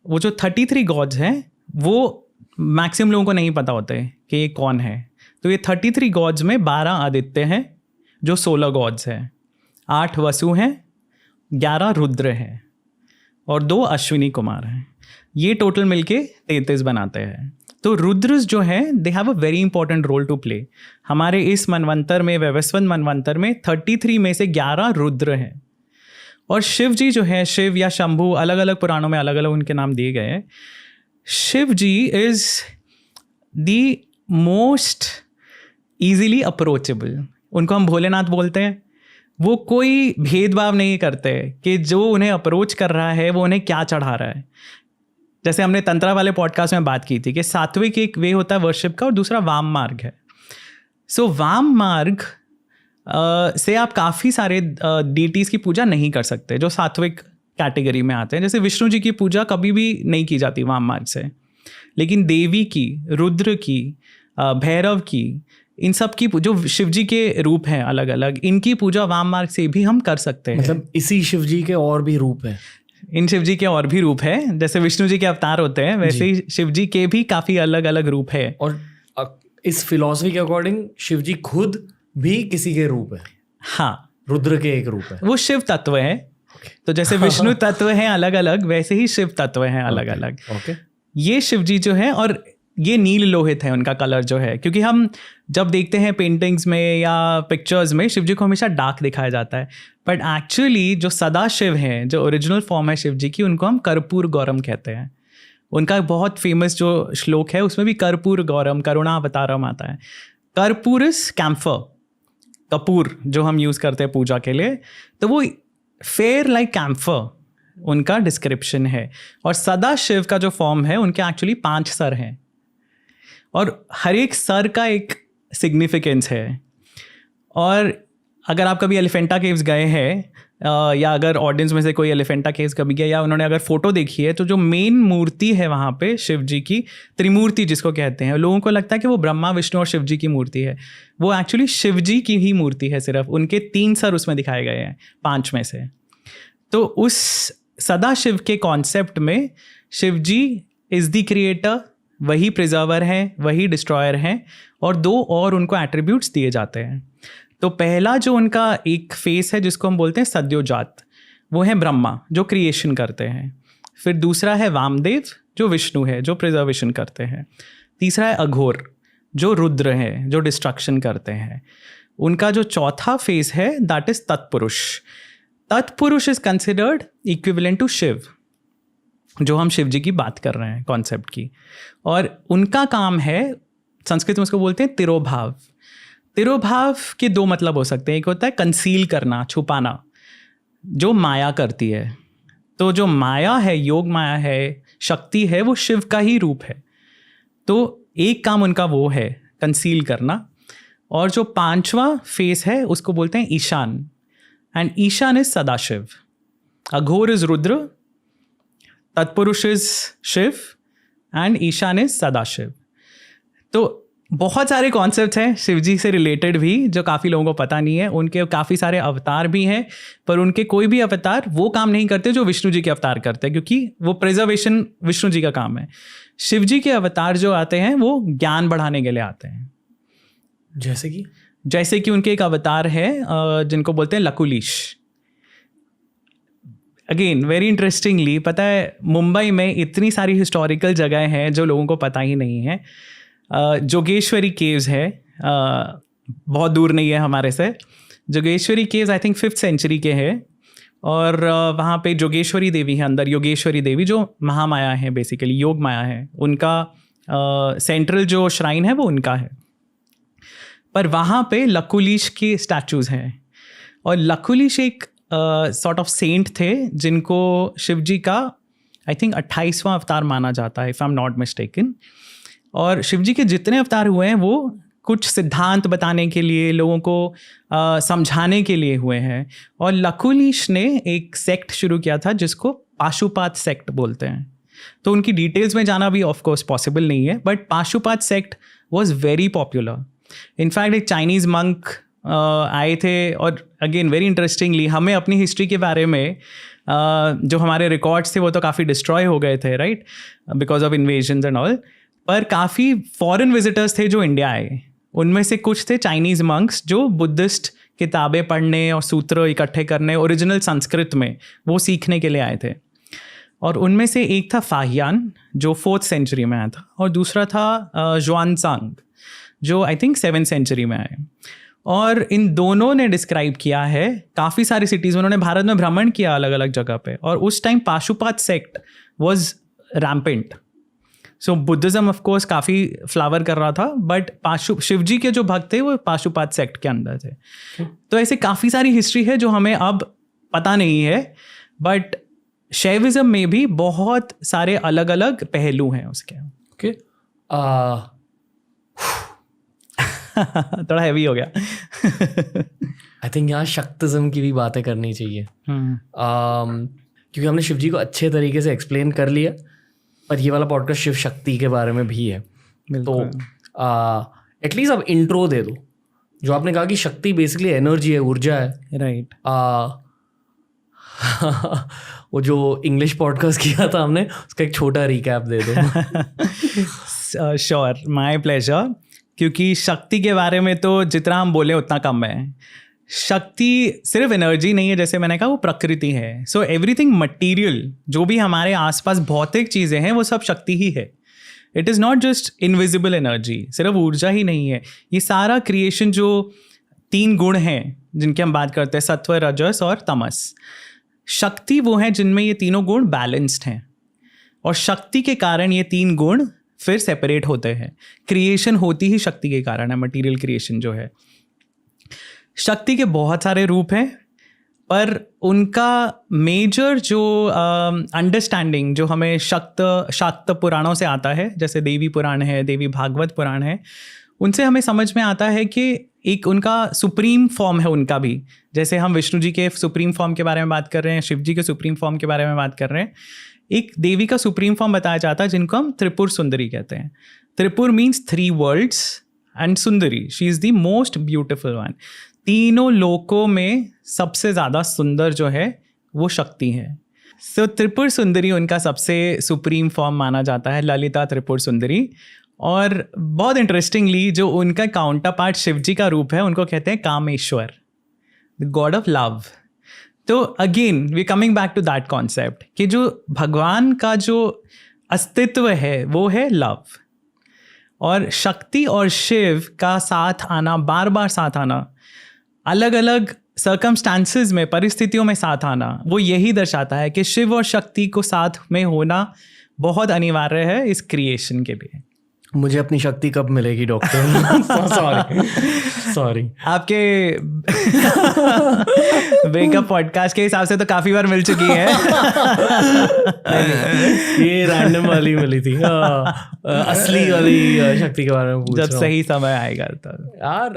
वो जो 33 गॉड्स हैं वो मैक्सिमम लोगों को नहीं पता होते कि ये कौन है। तो ये 33 गॉड्स में 12 आदित्य हैं जो 16 गॉड्स हैं, 8 वसु हैं, 11 रुद्र हैं और 2 अश्विनी कुमार हैं। ये टोटल मिलके 33 बनाते हैं। तो रुद्रस जो हैं they have a very important role to play. हमारे इस मनवंतर में, वैवस्वत मनवंतर में 33 में से 11 रुद्र हैं। और शिव जी जो है, शिव या शंभु, अलग अलग पुराणों में अलग अलग उनके नाम दिए गए हैं। Shiv ji is the most easily approachable, उनको हम भोलेनाथ बोलते हैं। वो कोई भेदभाव नहीं करते कि जो उन्हें अप्रोच कर रहा है वो उन्हें क्या चढ़ा रहा है। जैसे हमने तंत्रा वाले पॉडकास्ट में बात की थी कि सात्विक एक वे होता है वर्शिप का और दूसरा वाम मार्ग है। सो वाम मार्ग से आप काफ़ी सारे डीटीज़ की पूजा नहीं कर सकते जो सात्विक कैटेगरी में आते हैं। जैसे विष्णु जी की पूजा कभी भी नहीं की जाती वाम मार्ग से, लेकिन देवी की, रुद्र की, भैरव की, इन सब की जो शिव जी के रूप हैं अलग अलग, इनकी पूजा वाम मार्ग से भी हम कर सकते हैं। मतलब इसी शिव जी के और भी रूप हैं? इन शिव जी के और भी रूप है, जैसे विष्णु जी के अवतार होते हैं वैसे ही शिव जी के भी काफ़ी अलग अलग रूप है। और इस फिलॉसफी के अकॉर्डिंग शिव जी खुद भी किसी के रूप है? हाँ, रुद्र के एक रूप है, वो शिव तत्व है। तो जैसे विष्णु तत्व हैं अलग अलग, वैसे ही शिव तत्व हैं अलग अलग। ये शिव जी जो है, और ये नील लोहित है उनका कलर जो है, क्योंकि हम जब देखते हैं पेंटिंग्स में या पिक्चर्स में शिव जी को हमेशा डार्क दिखाया जाता है, बट एक्चुअली जो सदा शिव हैं, जो ओरिजिनल फॉर्म है शिव जी की, उनको हम कर्पूर गौरम कहते हैं। उनका बहुत फेमस जो श्लोक है उसमें भी कर्पूर गौरम, करुणावतारम आता है। कर्पूरस कैम्फर, कपूर जो हम यूज़ करते हैं पूजा के लिए, तो वो फेयर लाइक कैम्फर उनका डिस्क्रिप्शन है। और सदा शिव का जो फॉर्म है, उनके एक्चुअली 5 सर हैं, और हर एक सर का एक सिग्निफिकेंस है। और अगर आप कभी एलिफेंटा केव्स गए हैं या अगर ऑडियंस में से कोई एलिफेंटा केव्स कभी गया या उन्होंने अगर फोटो देखी है, तो जो मेन मूर्ति है वहाँ पे शिव जी की, त्रिमूर्ति जिसको कहते हैं, लोगों को लगता है कि वो ब्रह्मा विष्णु और शिव जी की मूर्ति है। वो एक्चुअली शिव जी की ही मूर्ति है, सिर्फ उनके 3 सर उसमें दिखाए गए हैं 5 में से। तो उस सदाशिव के कॉन्सेप्ट में Shiv ji is the creator, वही प्रिजर्वर हैं, वही डिस्ट्रॉयर हैं, और 2 और उनको एट्रीब्यूट्स दिए जाते हैं। तो पहला जो उनका एक फेस है जिसको हम बोलते हैं सद्योजात, वो है ब्रह्मा जो क्रिएशन करते हैं। फिर दूसरा है वामदेव जो विष्णु है, जो प्रिजर्वेशन करते हैं। तीसरा है अघोर जो रुद्र है, जो डिस्ट्रक्शन करते हैं। उनका जो चौथा फेस है that is Tatpurush. Tatpurush is considered equivalent to Shiv, जो हम शिव जी की बात कर रहे हैं कॉन्सेप्ट की। और उनका काम है, संस्कृत में उसको बोलते हैं तिरोभाव। तिरोभाव के 2 मतलब हो सकते हैं। एक होता है कंसील करना, छुपाना, जो माया करती है। तो जो माया है, योग माया है, शक्ति है, वो शिव का ही रूप है। तो एक काम उनका वो है कंसील करना। और जो 5वां फेस है उसको बोलते हैं Ishaan, and Ishaan is Sadashiv. Aghor is Rudra, Tatpurush is Shiv, and Ishaan is Sadashiv. तो बहुत सारे कॉन्सेप्ट्स हैं शिव जी से रिलेटेड भी जो काफ़ी लोगों को पता नहीं है। उनके काफ़ी सारे अवतार भी हैं, पर उनके कोई भी अवतार वो काम नहीं करते जो विष्णु जी के अवतार करते हैं, क्योंकि वो प्रिजर्वेशन विष्णु जी का काम है। शिव जी के अवतार जो आते हैं वो ज्ञान बढ़ाने के लिए आते हैं। जैसे कि उनके एक अवतार है जिनको बोलते हैं लकुलीश। अगेन वेरी इंटरेस्टिंगली, पता है मुंबई में इतनी सारी हिस्टोरिकल जगह हैं जो लोगों को पता ही नहीं है। जोगेश्वरी केव्स है, बहुत दूर नहीं है हमारे से। Jogeshwari caves I think 5th century के हैं, और वहाँ पे जोगेश्वरी देवी है अंदर, योगेश्वरी देवी जो महामाया है, बेसिकली योग माया है। उनका सेंट्रल जो श्राइन है वो उनका है। पर वहाँ पे लकुलीश के स्टैचूज़ हैं, और लकुलीश एक सॉर्ट ऑफ सेंट थे जिनको शिव जी का आई थिंक 28वां अवतार माना जाता है, if I am not mistaken. और शिव जी के जितने अवतार हुए हैं वो कुछ सिद्धांत बताने के लिए, लोगों को समझाने के लिए हुए हैं। और लकुलीश ने एक सेक्ट शुरू किया था जिसको पाशुपात सेक्ट बोलते हैं। तो उनकी डिटेल्स में जाना भी ऑफ कोर्स पॉसिबल नहीं है, but Pashupat sect was very popular. In fact एक चाइनीज़ मंक आए थे, और अगेन वेरी इंटरेस्टिंगली हमें अपनी हिस्ट्री के बारे में जो हमारे रिकॉर्ड्स थे वो तो काफ़ी डिस्ट्रॉय हो गए थे, right, because of invasions and all. पर काफ़ी फॉरेन विजिटर्स थे जो इंडिया आए। उनमें से कुछ थे चाइनीज़ मंक्स जो बुद्धिस्ट किताबें पढ़ने और सूत्र इकट्ठे करने ओरिजिनल संस्कृत में वो सीखने के लिए आए थे। और उनमें से एक था फाहियान जो 4th सेंचुरी में आया था, और दूसरा था जुआनसांग जो आई थिंक 7th सेंचुरी में आए। और इन दोनों ने डिस्क्राइब किया है काफ़ी सारी सिटीज़ में, उन्होंने भारत में भ्रमण किया अलग अलग जगह पे। और उस time Pashupat sect was rampant. So Buddhism of course काफ़ी फ्लावर कर रहा था, बट शिव जी के जो भक्त थे वो पाशुपात सेक्ट के अंदर थे। तो ऐसे काफ़ी सारी हिस्ट्री है जो हमें अब पता नहीं है, बट शैविज़्म में भी बहुत सारे अलग अलग पहलू हैं उसके। ओके, थोड़ा हैवी हो गया। आई थिंक यहाँ शक्तिज्म की भी बातें करनी चाहिए, क्योंकि हमने शिव जी को अच्छे तरीके से एक्सप्लेन कर लिया, पर ये वाला पॉडकास्ट शिव शक्ति के बारे में भी है। तो एटलीस्ट आप इंट्रो दे दो। जो आपने कहा कि शक्ति बेसिकली एनर्जी है, ऊर्जा है, राइट। वो जो इंग्लिश पॉडकास्ट किया था हमने, उसका एक छोटा रिकैप दे दो। Sure, my pleasure. क्योंकि शक्ति के बारे में तो जितना हम बोले उतना कम है। शक्ति सिर्फ एनर्जी नहीं है, जैसे मैंने कहा वो प्रकृति है। सो एवरीथिंग मटीरियल, जो भी हमारे आसपास भौतिक चीज़ें हैं वो सब शक्ति ही है। It is not just invisible energy, सिर्फ ऊर्जा ही नहीं है। ये सारा क्रिएशन जो 3 गुण हैं जिनकी हम बात करते हैं, सत्व, रजस और तमस, शक्ति वो है जिनमें ये तीनों गुण बैलेंस्ड हैं। और शक्ति के कारण ये 3 गुण फिर सेपरेट होते हैं। क्रिएशन होती ही शक्ति के कारण है, मटेरियल क्रिएशन जो है। शक्ति के बहुत सारे रूप हैं, पर उनका मेजर जो अंडरस्टैंडिंग जो हमें शाक्त पुराणों से आता है, जैसे देवी पुराण है, देवी भागवत पुराण है, उनसे हमें समझ में आता है कि एक उनका सुप्रीम फॉर्म है उनका भी। जैसे हम विष्णु जी के सुप्रीम फॉर्म के बारे में बात कर रहे हैं, शिव जी के सुप्रीम फॉर्म के बारे में बात कर रहे हैं, एक देवी का सुप्रीम फॉर्म बताया जाता है जिनको हम त्रिपुर सुंदरी कहते हैं। Tripura means 3 world's and Sundari, she is the most beautiful one. तीनों लोकों में सबसे ज़्यादा सुंदर जो है वो शक्ति है। सो त्रिपुर सुंदरी उनका सबसे सुप्रीम फॉर्म माना जाता है, ललिता त्रिपुर सुंदरी। और बहुत इंटरेस्टिंगली जो उनका काउंटर पार्ट शिव जी का रूप है उनको कहते हैं Kameshwar, the god of love. तो again we coming back to that concept कि जो भगवान का जो अस्तित्व है वो है लव, और शक्ति और शिव का साथ आना, बार बार साथ आना, अलग अलग सर्कमस्टांसेस में, परिस्थितियों में साथ आना, वो यही दर्शाता है कि शिव और शक्ति को साथ में होना बहुत अनिवार्य है इस क्रिएशन के लिए। मुझे अपनी शक्ति कब मिलेगी डॉक्टर? सॉरी आपके ब्रेकअप पॉडकास्ट के हिसाब से तो काफी बार मिल चुकी है। ये रैंडम वाली मिली थी, असली वाली शक्ति के बारे में पूछ जब सही समय आएगा तो। यार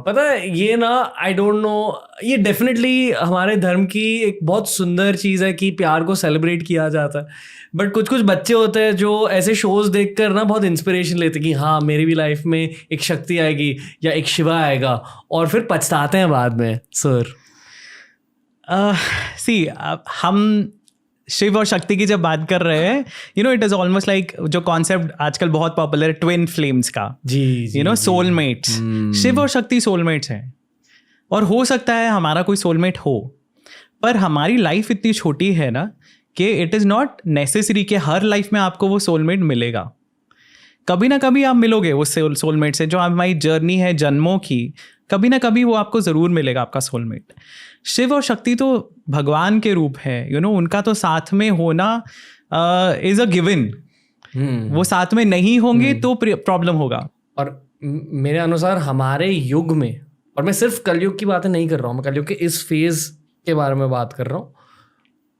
पता है ये ना, आई डोंट नो, ये डेफिनेटली हमारे धर्म की एक बहुत सुंदर चीज़ है कि प्यार को सेलिब्रेट किया जाता है। बट कुछ कुछ बच्चे होते हैं जो ऐसे शोज देखकर ना बहुत इंस्पिरेशन लेते हैं कि हाँ मेरी भी लाइफ में एक शक्ति आएगी या एक शिवा आएगा, और फिर पछताते हैं बाद में। सर सी हम शिव और शक्ति की जब बात कर रहे हैं, you know it is almost like जो कॉन्सेप्ट आजकल बहुत पॉपुलर है ट्विन फ्लेम्स का, जी यू नो सोलमेट्स। शिव और शक्ति सोलमेट्स हैं, और हो सकता है हमारा कोई सोलमेट हो, पर हमारी लाइफ इतनी छोटी है ना कि इट इज़ नॉट नेसेसरी कि हर लाइफ में आपको वो सोलमेट मिलेगा। कभी ना कभी आप मिलोगे उस सोलमेट से, जो हमारी जर्नी है जन्मों की, कभी ना कभी वो आपको ज़रूर मिलेगा आपका सोलमेट। शिव और शक्ति तो भगवान के रूप है, यू नो उनका तो साथ में होना इज़ अ गिवन। वो साथ में नहीं होंगे तो प्रॉब्लम होगा। और मेरे अनुसार हमारे युग में, और मैं सिर्फ कलयुग की बातें नहीं कर रहा हूँ, मैं कलयुग के इस फेज के बारे में बात कर रहा हूँ,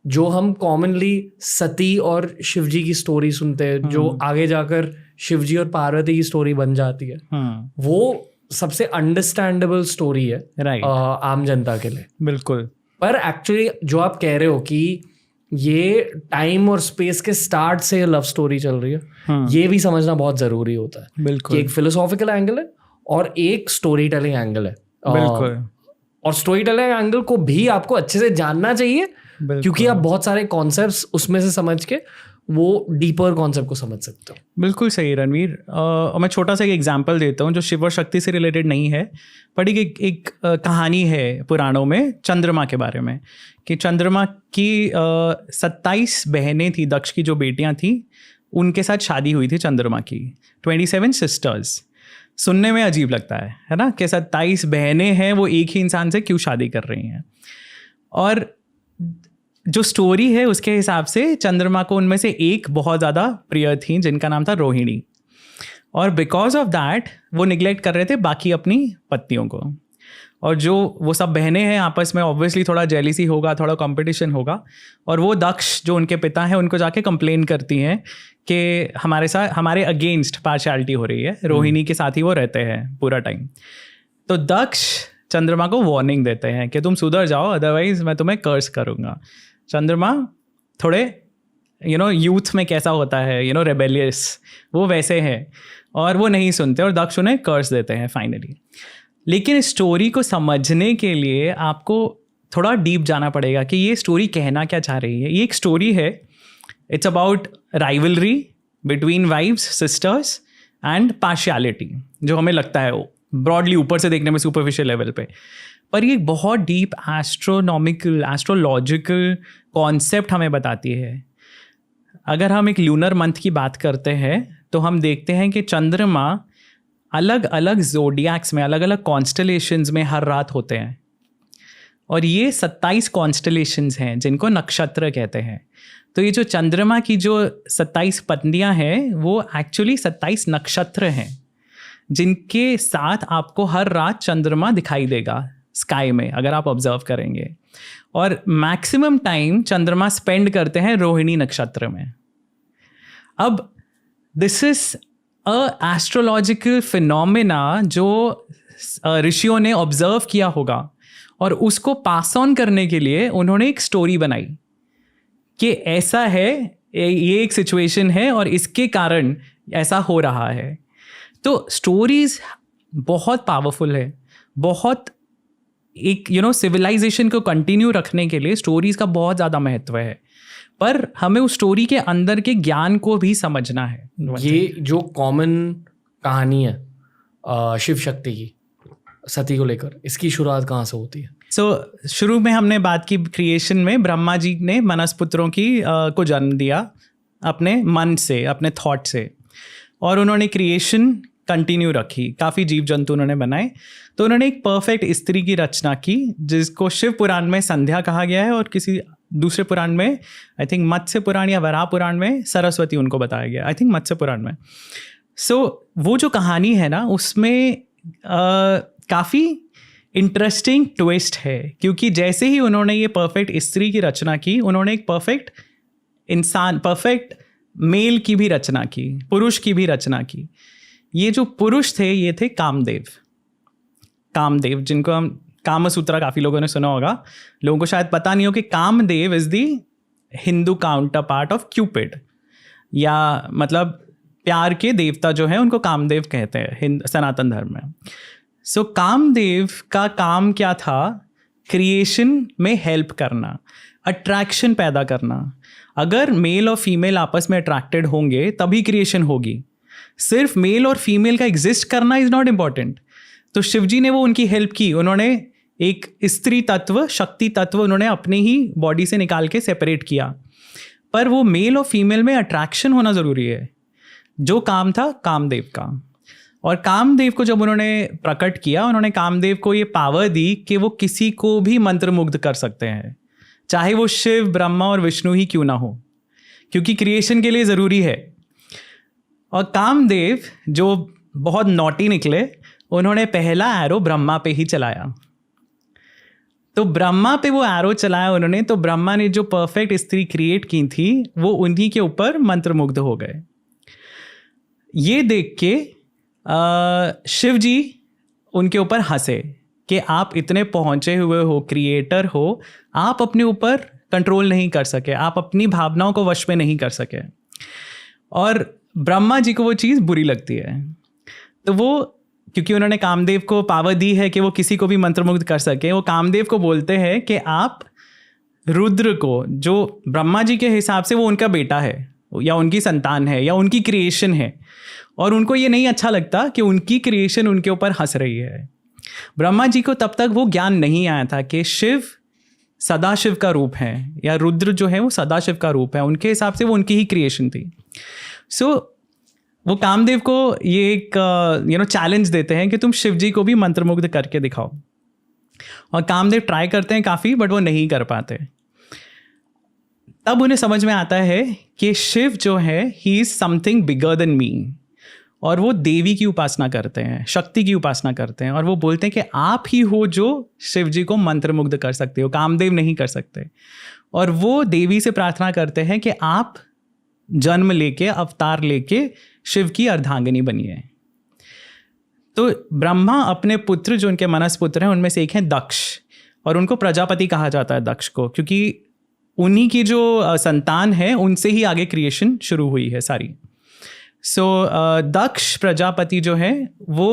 जो हम कॉमनली सती और शिवजी की स्टोरी सुनते हैं, जो आगे जाकर शिवजी और पार्वती की स्टोरी बन जाती है, वो सबसे अंडरस्टैंडेबल स्टोरी है आम जनता के लिए। बिल्कुल। पर एक्चुअली जो आप कह रहे हो कि ये टाइम और स्पेस के स्टार्ट से लव स्टोरी चल रही है, ये भी समझना बहुत जरूरी होता है। बिल्कुल। कि एक फिलोसॉफिकल एंगल है और एक स्टोरी टेलिंग एंगल है। बिल्कुल। और स्टोरी टेलिंग एंगल को भी आपको अच्छे से जानना चाहिए, क्योंकि आप बहुत सारे कॉन्सेप्ट्स उसमें से समझ के वो डीपर कॉन्सेप्ट को समझ सकते हो। बिल्कुल सही रणवीर। और मैं छोटा सा एक एग्जांपल देता हूँ जो शिव और शक्ति से रिलेटेड नहीं है, बट एक कहानी है पुराणों में चंद्रमा के बारे में, कि चंद्रमा की 27 बहनें थी, दक्ष की जो बेटियाँ थी, उनके साथ शादी हुई थी चंद्रमा की, 27 सिस्टर्स। सुनने में अजीब लगता है ना, कि 27 बहनें हैं, वो एक ही इंसान से क्यों शादी कर रही हैं। और जो स्टोरी है उसके हिसाब से चंद्रमा को उनमें से एक बहुत ज़्यादा प्रिय थी जिनका नाम था रोहिणी, और बिकॉज ऑफ दैट वो निगलेक्ट कर रहे थे बाकी अपनी पत्नियों को। और जो वो सब बहनें हैं आपस में ऑब्वियसली थोड़ा जेलिसी होगा, थोड़ा कंपटीशन होगा, और वो दक्ष जो उनके पिता हैं उनको जाके कंप्लेन करती हैं कि हमारे साथ, हमारे अगेंस्ट पार्शियलिटी हो रही है, रोहिणी के साथ ही वो रहते हैं पूरा टाइम। तो दक्ष चंद्रमा को वार्निंग देते हैं कि तुम सुधर जाओ, अदरवाइज मैं तुम्हें कर्स करूँगा। चंद्रमा थोड़े यूथ में कैसा होता है रेबेलियस, वो वैसे है, और वो नहीं सुनते, और दक्ष उन्हें कर्स देते हैं फाइनली। लेकिन इस स्टोरी को समझने के लिए आपको थोड़ा डीप जाना पड़ेगा कि ये स्टोरी कहना क्या चाह रही है। ये एक स्टोरी है, it's about rivalry between wives, sisters and partiality, जो हमें लगता है ब्रॉडली ऊपर से देखने में सुपरफिशियल लेवल पे, पर ये बहुत डीप एस्ट्रोनॉमिकल, एस्ट्रोलॉजिकल कॉन्सेप्ट हमें बताती है। अगर हम एक ल्यूनर मंथ की बात करते हैं तो हम देखते हैं कि चंद्रमा अलग अलग ज़ोडिएक्स में, अलग अलग कॉन्स्टलेशंस में हर रात होते हैं, और ये 27 कॉन्स्टलेशंस हैं जिनको नक्षत्र कहते हैं। तो ये जो चंद्रमा की जो 27 पत्नियां हैं वो एक्चुअली 27 नक्षत्र हैं जिनके साथ आपको हर रात चंद्रमा दिखाई देगा स्काई में, अगर आप ऑब्जर्व करेंगे। और मैक्सिमम टाइम चंद्रमा स्पेंड करते हैं रोहिणी नक्षत्र में। अब this is a astrological phenomena जो ऋषियों ने ऑब्जर्व किया होगा, और उसको पास ऑन करने के लिए उन्होंने एक स्टोरी बनाई कि ऐसा है, ये एक सिचुएशन है और इसके कारण ऐसा हो रहा है। तो स्टोरीज बहुत पावरफुल है, बहुत एक सिविलाइजेशन को कंटिन्यू रखने के लिए स्टोरीज का बहुत ज़्यादा महत्व है, पर हमें उस स्टोरी के अंदर के ज्ञान को भी समझना है। ये जो कॉमन कहानी है शिव शक्ति की, सती को लेकर, इसकी शुरुआत कहाँ से होती है? शुरू में हमने बात की क्रिएशन में ब्रह्मा जी ने मनसपुत्रों को जन्म दिया अपने मन से, अपने थॉट से, और उन्होंने क्रिएशन कंटिन्यू रखी, काफ़ी जीव जंतु उन्होंने बनाए। तो उन्होंने एक परफेक्ट स्त्री की रचना की जिसको शिव पुराण में संध्या कहा गया है, और किसी दूसरे पुराण में, आई थिंक मत्स्य पुराण या वराह पुराण में सरस्वती उनको बताया गया, आई थिंक मत्स्य पुराण में। वो जो कहानी है ना, उसमें काफ़ी इंटरेस्टिंग ट्विस्ट है, क्योंकि जैसे ही उन्होंने ये परफेक्ट स्त्री की रचना की, उन्होंने एक परफेक्ट इंसान, परफेक्ट मेल की भी रचना की, पुरुष की भी रचना की। ये जो पुरुष थे ये थे कामदेव, जिनको हम कामसूत्रा काफ़ी लोगों ने सुना होगा, लोगों को शायद पता नहीं हो कि Kamdev is the Hindu counterpart of Cupid, या मतलब प्यार के देवता जो है उनको कामदेव कहते हैं सनातन धर्म में। कामदेव का काम क्या था? क्रिएशन में हेल्प करना, अट्रैक्शन पैदा करना। अगर मेल और फीमेल आपस में अट्रैक्टेड होंगे तभी क्रिएशन होगी। सिर्फ मेल और फीमेल का एग्जिस्ट करना इज़ नॉट इम्पॉर्टेंट। तो शिवजी ने वो उनकी हेल्प की, उन्होंने एक स्त्री तत्व, शक्ति तत्व उन्होंने अपने ही बॉडी से निकाल के सेपरेट किया, पर वो मेल और फीमेल में अट्रैक्शन होना ज़रूरी है, जो काम था कामदेव का। और कामदेव को जब उन्होंने प्रकट किया, उन्होंने कामदेव को ये पावर दी कि वो किसी को भी मंत्रमुग्ध कर सकते हैं, चाहे वो शिव, ब्रह्मा और विष्णु ही क्यों ना हो, क्योंकि क्रिएशन के लिए ज़रूरी है। और कामदेव जो बहुत नॉटी निकले, उन्होंने पहला एरो ब्रह्मा पे ही चलाया। तो ब्रह्मा पे वो एरो चलाया उन्होंने, तो ब्रह्मा ने जो परफेक्ट स्त्री क्रिएट की थी वो उन्हीं के ऊपर मंत्रमुग्ध हो गए। ये देख के शिव जी उनके ऊपर हंसे कि आप इतने पहुँचे हुए हो, क्रिएटर हो, आप अपने ऊपर कंट्रोल नहीं कर सके, आप अपनी भावनाओं को वश में नहीं कर सके। और ब्रह्मा जी को वो चीज़ बुरी लगती है। तो वो, क्योंकि उन्होंने कामदेव को पावर दी है कि वो किसी को भी मंत्रमुग्ध कर सके, वो कामदेव को बोलते हैं कि आप रुद्र को, जो ब्रह्मा जी के हिसाब से वो उनका बेटा है या उनकी संतान है या उनकी क्रिएशन है, और उनको ये नहीं अच्छा लगता कि उनकी क्रिएशन उनके ऊपर हंस रही है। ब्रह्मा जी को तब तक वो ज्ञान नहीं आया था कि शिव सदाशिव का रूप है, या रुद्र जो है वो सदाशिव का रूप है। उनके हिसाब से वो उनकी ही क्रिएशन थी। वो कामदेव को ये एक चैलेंज देते हैं कि तुम शिव जी को भी मंत्रमुग्ध करके दिखाओ। और कामदेव ट्राई करते हैं काफ़ी, बट वो नहीं कर पाते। तब उन्हें समझ में आता है कि शिव जो है, he is something bigger than me, और वो देवी की उपासना करते हैं, शक्ति की उपासना करते हैं। और वो बोलते हैं कि आप ही हो जो शिव जी को मंत्रमुग्ध कर सकते हो, कामदेव नहीं कर सकते। और वो देवी से प्रार्थना करते हैं कि आप जन्म लेके, अवतार लेके शिव की अर्धांगिनी बनिए। तो ब्रह्मा अपने पुत्र, जो उनके मनस पुत्र हैं, उनमें से एक हैं दक्ष, और उनको प्रजापति कहा जाता है दक्ष को, क्योंकि उन्हीं की जो संतान है उनसे ही आगे क्रिएशन शुरू हुई है सारी। दक्ष प्रजापति जो है वो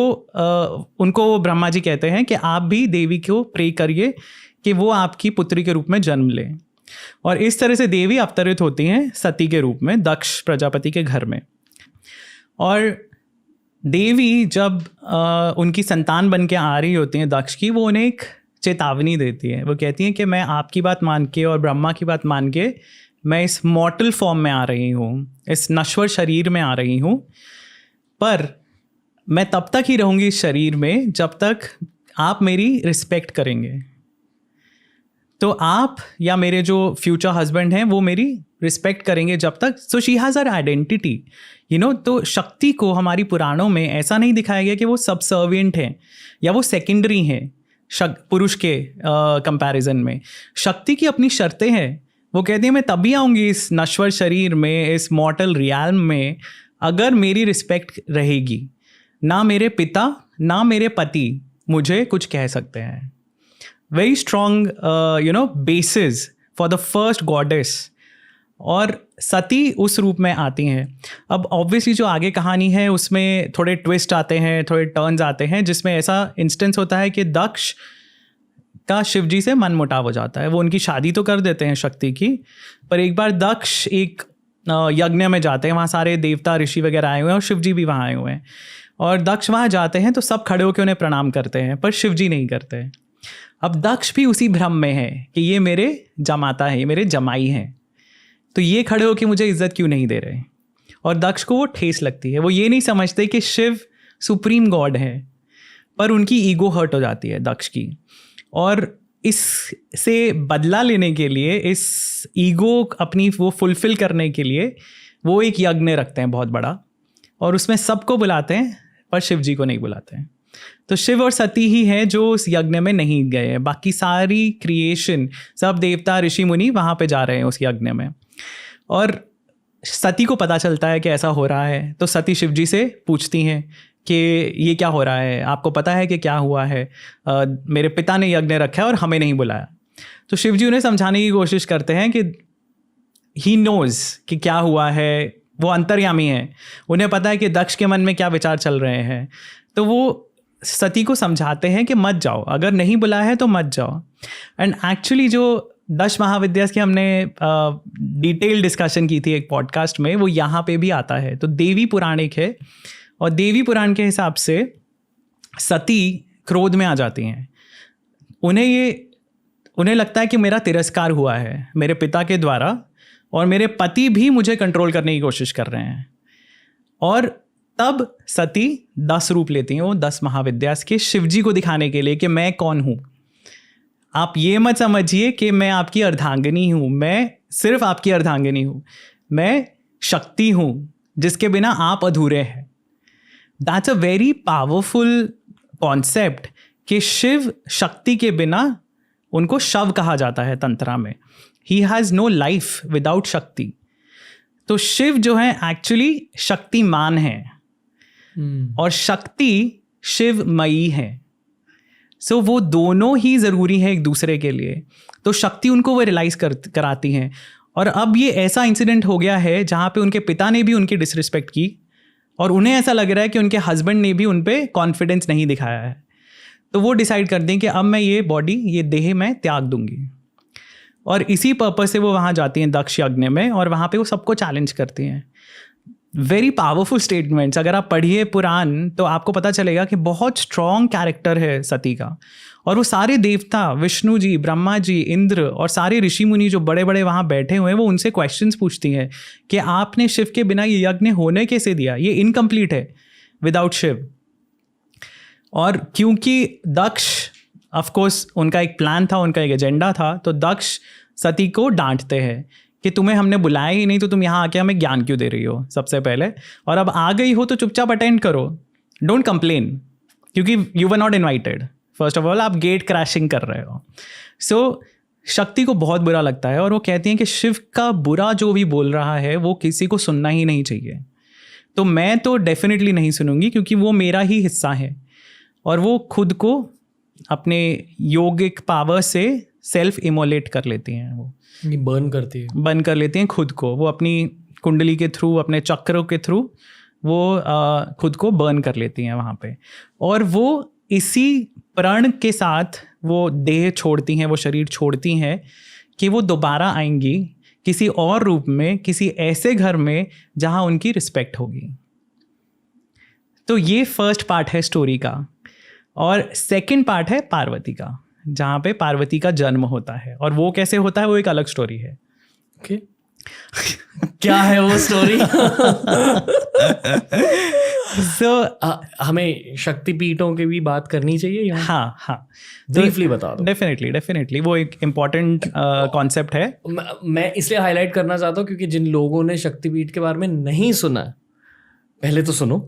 उनको ब्रह्मा जी कहते हैं कि आप भी देवी को प्रे करिए कि वो आपकी पुत्री के रूप में जन्म ले। और इस तरह से देवी अवतरित होती हैं सती के रूप में दक्ष प्रजापति के घर में। और देवी जब उनकी संतान बन के आ रही होती हैं दक्ष की, वो उन्हें एक चेतावनी देती है। वो कहती हैं कि मैं आपकी बात मान के और ब्रह्मा की बात मान के मैं इस मॉर्टल फॉर्म में आ रही हूँ, इस नश्वर शरीर में आ रही हूँ, पर मैं तब तक ही रहूँगी इस शरीर में जब तक आप मेरी रिस्पेक्ट करेंगे। तो आप या मेरे जो फ्यूचर हस्बैंड हैं वो मेरी रिस्पेक्ट करेंगे जब तक। So she has her identity, तो शक्ति को हमारी पुराणों में ऐसा नहीं दिखाया गया कि वो सबसर्विएंट हैं या वो सेकेंडरी हैं। पुरुष के कंपैरिजन में। शक्ति की अपनी शर्तें हैं। वो कहती है मैं तभी आऊँगी इस नश्वर शरीर में, इस मॉर्टल रियल्म में, अगर मेरी रिस्पेक्ट रहेगी। ना मेरे पिता ना मेरे पति मुझे कुछ कह सकते हैं। Very strong bases for the first goddess. और सती उस रूप में आती हैं। अब ऑब्वियसली जो आगे कहानी है उसमें थोड़े ट्विस्ट आते हैं, थोड़े टर्न्स आते हैं, जिसमें ऐसा इंस्टेंस होता है कि दक्ष का शिवजी से मन मुटाव हो जाता है। वो उनकी शादी तो कर देते हैं शक्ति की, पर एक बार दक्ष एक यज्ञ में जाते हैं, वहाँ सारे देवता ऋषि वगैरह आए हुए हैं और शिवजी भी वहाँ आए हुए हैं। और दक्ष वहाँ जाते हैं तो सब खड़े होकर उन्हें प्रणाम करते हैं, पर शिवजी नहीं करते। अब दक्ष भी उसी भ्रम में है कि ये मेरे जमाता है, ये मेरे जमाई हैं, तो ये खड़े होकर मुझे इज्जत क्यों नहीं दे रहे। और दक्ष को वो ठेस लगती है। वो ये नहीं समझते कि शिव सुप्रीम गॉड है, पर उनकी ईगो हर्ट हो जाती है दक्ष की। और इससे बदला लेने के लिए, इस ईगो अपनी वो फुलफिल करने के लिए वो एक यज्ञ रखते हैं बहुत बड़ा, और उसमें सबको बुलाते हैं पर शिव जी को नहीं बुलाते हैं। तो शिव और सती ही हैं जो उस यज्ञ में नहीं गए हैं। बाकी सारी क्रिएशन, सब देवता ऋषि मुनि वहाँ पे जा रहे हैं उस यज्ञ में। और सती को पता चलता है कि ऐसा हो रहा है, तो सती शिव जी से पूछती हैं कि ये क्या हो रहा है, आपको पता है कि क्या हुआ है? मेरे पिता ने यज्ञ रखा है और हमें नहीं बुलाया। तो शिव जी उन्हें समझाने की कोशिश करते हैं कि ही नोज़ कि क्या हुआ है, वो अंतर्यामी है, उन्हें पता है कि दक्ष के मन में क्या विचार चल रहे हैं। तो वो सती को समझाते हैं कि मत जाओ, अगर नहीं बुलाया है तो मत जाओ। एंड एक्चुअली जो दश महाविद्यास की हमने डिटेल डिस्कशन की थी एक पॉडकास्ट में, वो यहाँ पे भी आता है। तो देवी पुराण एक है, और देवी पुराण के हिसाब से सती क्रोध में आ जाती हैं। उन्हें लगता है कि मेरा तिरस्कार हुआ है मेरे पिता के द्वारा, और मेरे पति भी मुझे कंट्रोल करने की कोशिश कर रहे हैं। और तब सती 10 रूप लेती हैं, वो 10 महाविद्यास के, शिवजी को दिखाने के लिए कि मैं कौन हूँ। आप ये मत समझिए कि मैं आपकी अर्धांगिनी हूँ, मैं सिर्फ आपकी अर्धांगिनी हूँ, मैं शक्ति हूँ जिसके बिना आप अधूरे हैं। That's a very powerful concept कि शिव शक्ति के बिना, उनको शव कहा जाता है तंत्रा में। He has no life without Shakti. तो शिव जो है एक्चुअली शक्तिमान है, और शक्ति शिवमयी है। सो वो दोनों ही ज़रूरी है एक दूसरे के लिए। तो शक्ति उनको वो रियलाइज़ कराती हैं। और अब ये ऐसा इंसिडेंट हो गया है जहाँ पे उनके पिता ने भी उनकी डिसरिस्पेक्ट की, और उन्हें ऐसा लग रहा है कि उनके हस्बैंड ने भी उन पर कॉन्फिडेंस नहीं दिखाया है। तो वो डिसाइड कर दें कि अब मैं ये बॉडी, ये देह मैं त्याग दूंगी। और इसी पर्पज से वो वहाँ जाती हैं दक्ष यज्ञ में, और वहाँ पे वो सबको चैलेंज करती हैं। Very powerful statements. अगर आप पढ़िए पुराण तो आपको पता चलेगा कि बहुत स्ट्रॉन्ग कैरेक्टर है सती का। और वो सारे देवता, विष्णु जी, ब्रह्मा जी, इंद्र और सारे ऋषि मुनि जो बड़े बड़े वहाँ बैठे हुए हैं, वो उनसे क्वेश्चंस पूछती हैं कि आपने शिव के बिना ये यज्ञ होने कैसे दिया, ये इनकम्प्लीट है विदाउट शिव। और क्योंकि दक्ष, ऑफ कोर्स उनका एक प्लान था, उनका एक एजेंडा था, तो दक्ष सती को डांटते हैं कि तुम्हें हमने बुलाया ही नहीं, तो तुम यहाँ आके हमें ज्ञान क्यों दे रही हो सबसे पहले, और अब आ गई हो तो चुपचाप अटेंड करो, डोंट कंप्लेन, क्योंकि you were not invited. First of all आप गेट क्रैशिंग कर रहे हो। सो शक्ति को बहुत बुरा लगता है, और वो कहती हैं कि शिव का बुरा जो भी बोल रहा है वो किसी को सुनना ही नहीं चाहिए। तो मैं तो डेफिनेटली नहीं सुनूंगी, क्योंकि वो मेरा ही हिस्सा है। और वो खुद को अपने योगिक पावर से सेल्फ इमोलेट कर लेती हैं, वो बर्न कर लेती हैं खुद को। वो अपनी कुंडली के थ्रू, अपने चक्रों के थ्रू वो खुद को बर्न कर लेती हैं वहाँ पे। और वो इसी प्रण के साथ वो देह छोड़ती हैं, वो शरीर छोड़ती हैं कि वो दोबारा आएंगी किसी और रूप में, किसी ऐसे घर में जहाँ उनकी रिस्पेक्ट होगी। तो ये फर्स्ट पार्ट है स्टोरी का। और सेकंड पार्ट है पार्वती का, जहाँ पे पार्वती का जन्म होता है। और वो कैसे होता है वो एक अलग स्टोरी है। ओके क्या है वो स्टोरी? हमें शक्तिपीठों की भी बात करनी चाहिए यहाँ। हाँ ब्रीफली बता दो। डेफिनेटली वो एक इम्पॉर्टेंट कॉन्सेप्ट है। मैं इसलिए हाईलाइट करना चाहता हूँ क्योंकि जिन लोगों ने शक्तिपीठ के बारे में नहीं सुना, पहले तो सुनो।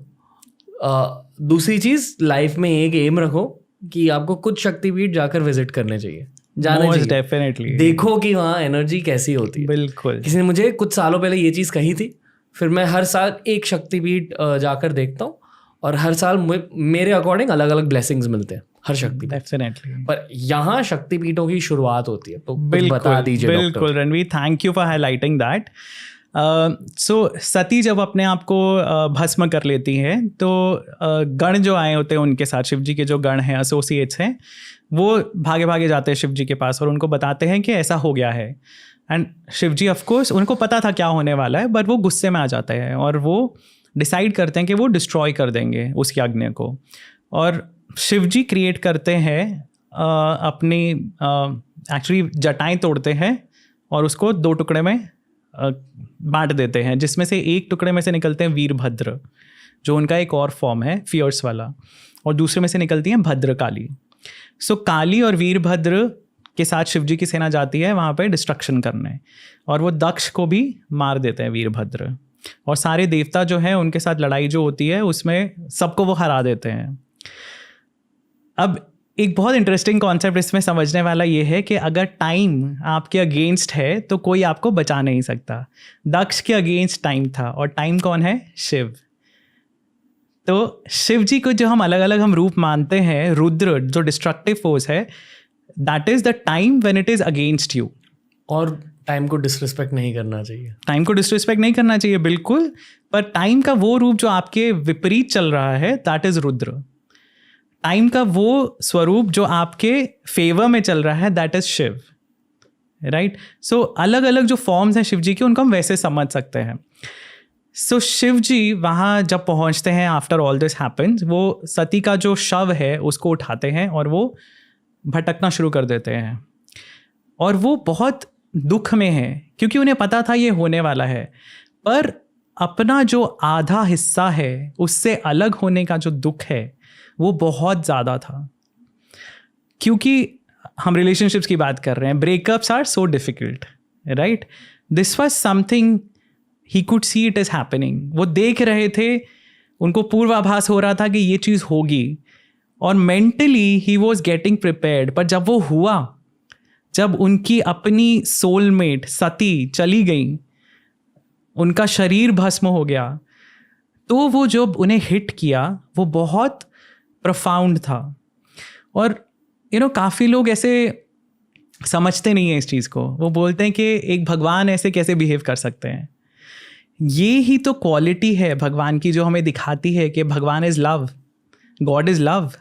दूसरी चीज़, लाइफ में एक एम रखो, कि आपको कुछ शक्तिपीठ जाकर विजिट करने चाहिए, जाना मोस्ट चाहिए, डेफिनेटली। देखो कि वहाँ एनर्जी कैसी होती है। बिल्कुल। किसी ने मुझे कुछ सालों पहले ये चीज़ कही थी, फिर मैं हर साल एक शक्तिपीठ जाकर देखता हूँ, और हर साल मेरे अकॉर्डिंग अलग अलग ब्लेसिंग्स मिलते हैं हर शक्तिपीठ। डेफिनेटली। पर यहाँ शक्तिपीठों की शुरुआत होती है, तो कुछ बिल्कुल, बता दीजिए डॉक्टर। बिल्कुल Ranveer, thank you for highlighting that. So Sati जब अपने आप को भस्म कर लेती हैं तो गण जो आए होते हैं उनके साथ, शिव जी के जो गण हैं, एसोसिएट्स हैं, वो भागे भागे जाते हैं शिव जी के पास और उनको बताते हैं कि ऐसा हो गया है। एंड शिव जी ऑफकोर्स उनको पता था क्या होने वाला है, बट वो गुस्से में आ जाते हैं और वो डिसाइड करते हैं कि वो डिस्ट्रॉय कर देंगे उस यज्ञ को। और शिव जी क्रिएट करते हैं अपनी एक्चुअली जटाएं तोड़ते हैं और उसको 2 टुकड़े में बांट देते हैं, जिसमें से एक टुकड़े में से निकलते हैं वीरभद्र, जो उनका एक और फॉर्म है फियर्स वाला, और दूसरे में से निकलती हैं भद्रकाली। सो काली और वीरभद्र के साथ शिव जी की सेना जाती है वहाँ पे डिस्ट्रक्शन करने, और वो दक्ष को भी मार देते हैं वीरभद्र, और सारे देवता जो हैं उनके साथ लड़ाई जो होती है उसमें सबको वो हरा देते हैं। अब एक बहुत इंटरेस्टिंग कॉन्सेप्ट इसमें समझने वाला ये है कि अगर टाइम आपके अगेंस्ट है तो कोई आपको बचा नहीं सकता। दक्ष के अगेंस्ट टाइम था, और टाइम कौन है? शिव। तो शिव जी को जो हम अलग अलग रूप मानते हैं, रुद्र जो डिस्ट्रक्टिव फोर्स है, that is the time when it is against you. और टाइम को डिसरिस्पेक्ट नहीं करना चाहिए। टाइम को डिसरिस्पेक्ट नहीं करना चाहिए, बिल्कुल। पर टाइम का वो रूप जो आपके विपरीत चल रहा है, दैट इज रुद्र। टाइम का वो स्वरूप जो आपके फेवर में चल रहा है, दैट इज शिव, राइट। सो अलग अलग जो फॉर्म्स हैं शिव जी के, उनको हम वैसे समझ सकते हैं। सो शिव जी वहाँ जब पहुँचते हैं, आफ्टर ऑल दिस हैपन्स, वो सती का जो शव है उसको उठाते हैं और वो भटकना शुरू कर देते हैं, और वो बहुत दुख में है क्योंकि उन्हें पता था ये होने वाला है, पर अपना जो आधा हिस्सा है उससे अलग होने का जो दुख है वो बहुत ज़्यादा था। क्योंकि हम रिलेशनशिप्स की बात कर रहे हैं, breakups are so difficult, right. This was something he could see it is happening. वो देख रहे थे, उनको पूर्वाभास हो रहा था कि ये चीज़ होगी, और mentally he was getting prepared. पर जब वो हुआ, जब उनकी अपनी सोलमेट सती चली गई, उनका शरीर भस्म हो गया, तो वो जो उन्हें हिट किया वो बहुत प्रोफाउंड था। और काफ़ी लोग ऐसे समझते नहीं हैं इस चीज़ को। वो बोलते हैं कि एक भगवान ऐसे कैसे बिहेव कर सकते हैं। ये ही तो क्वालिटी है भगवान की जो हमें दिखाती है कि भगवान is love, God is love.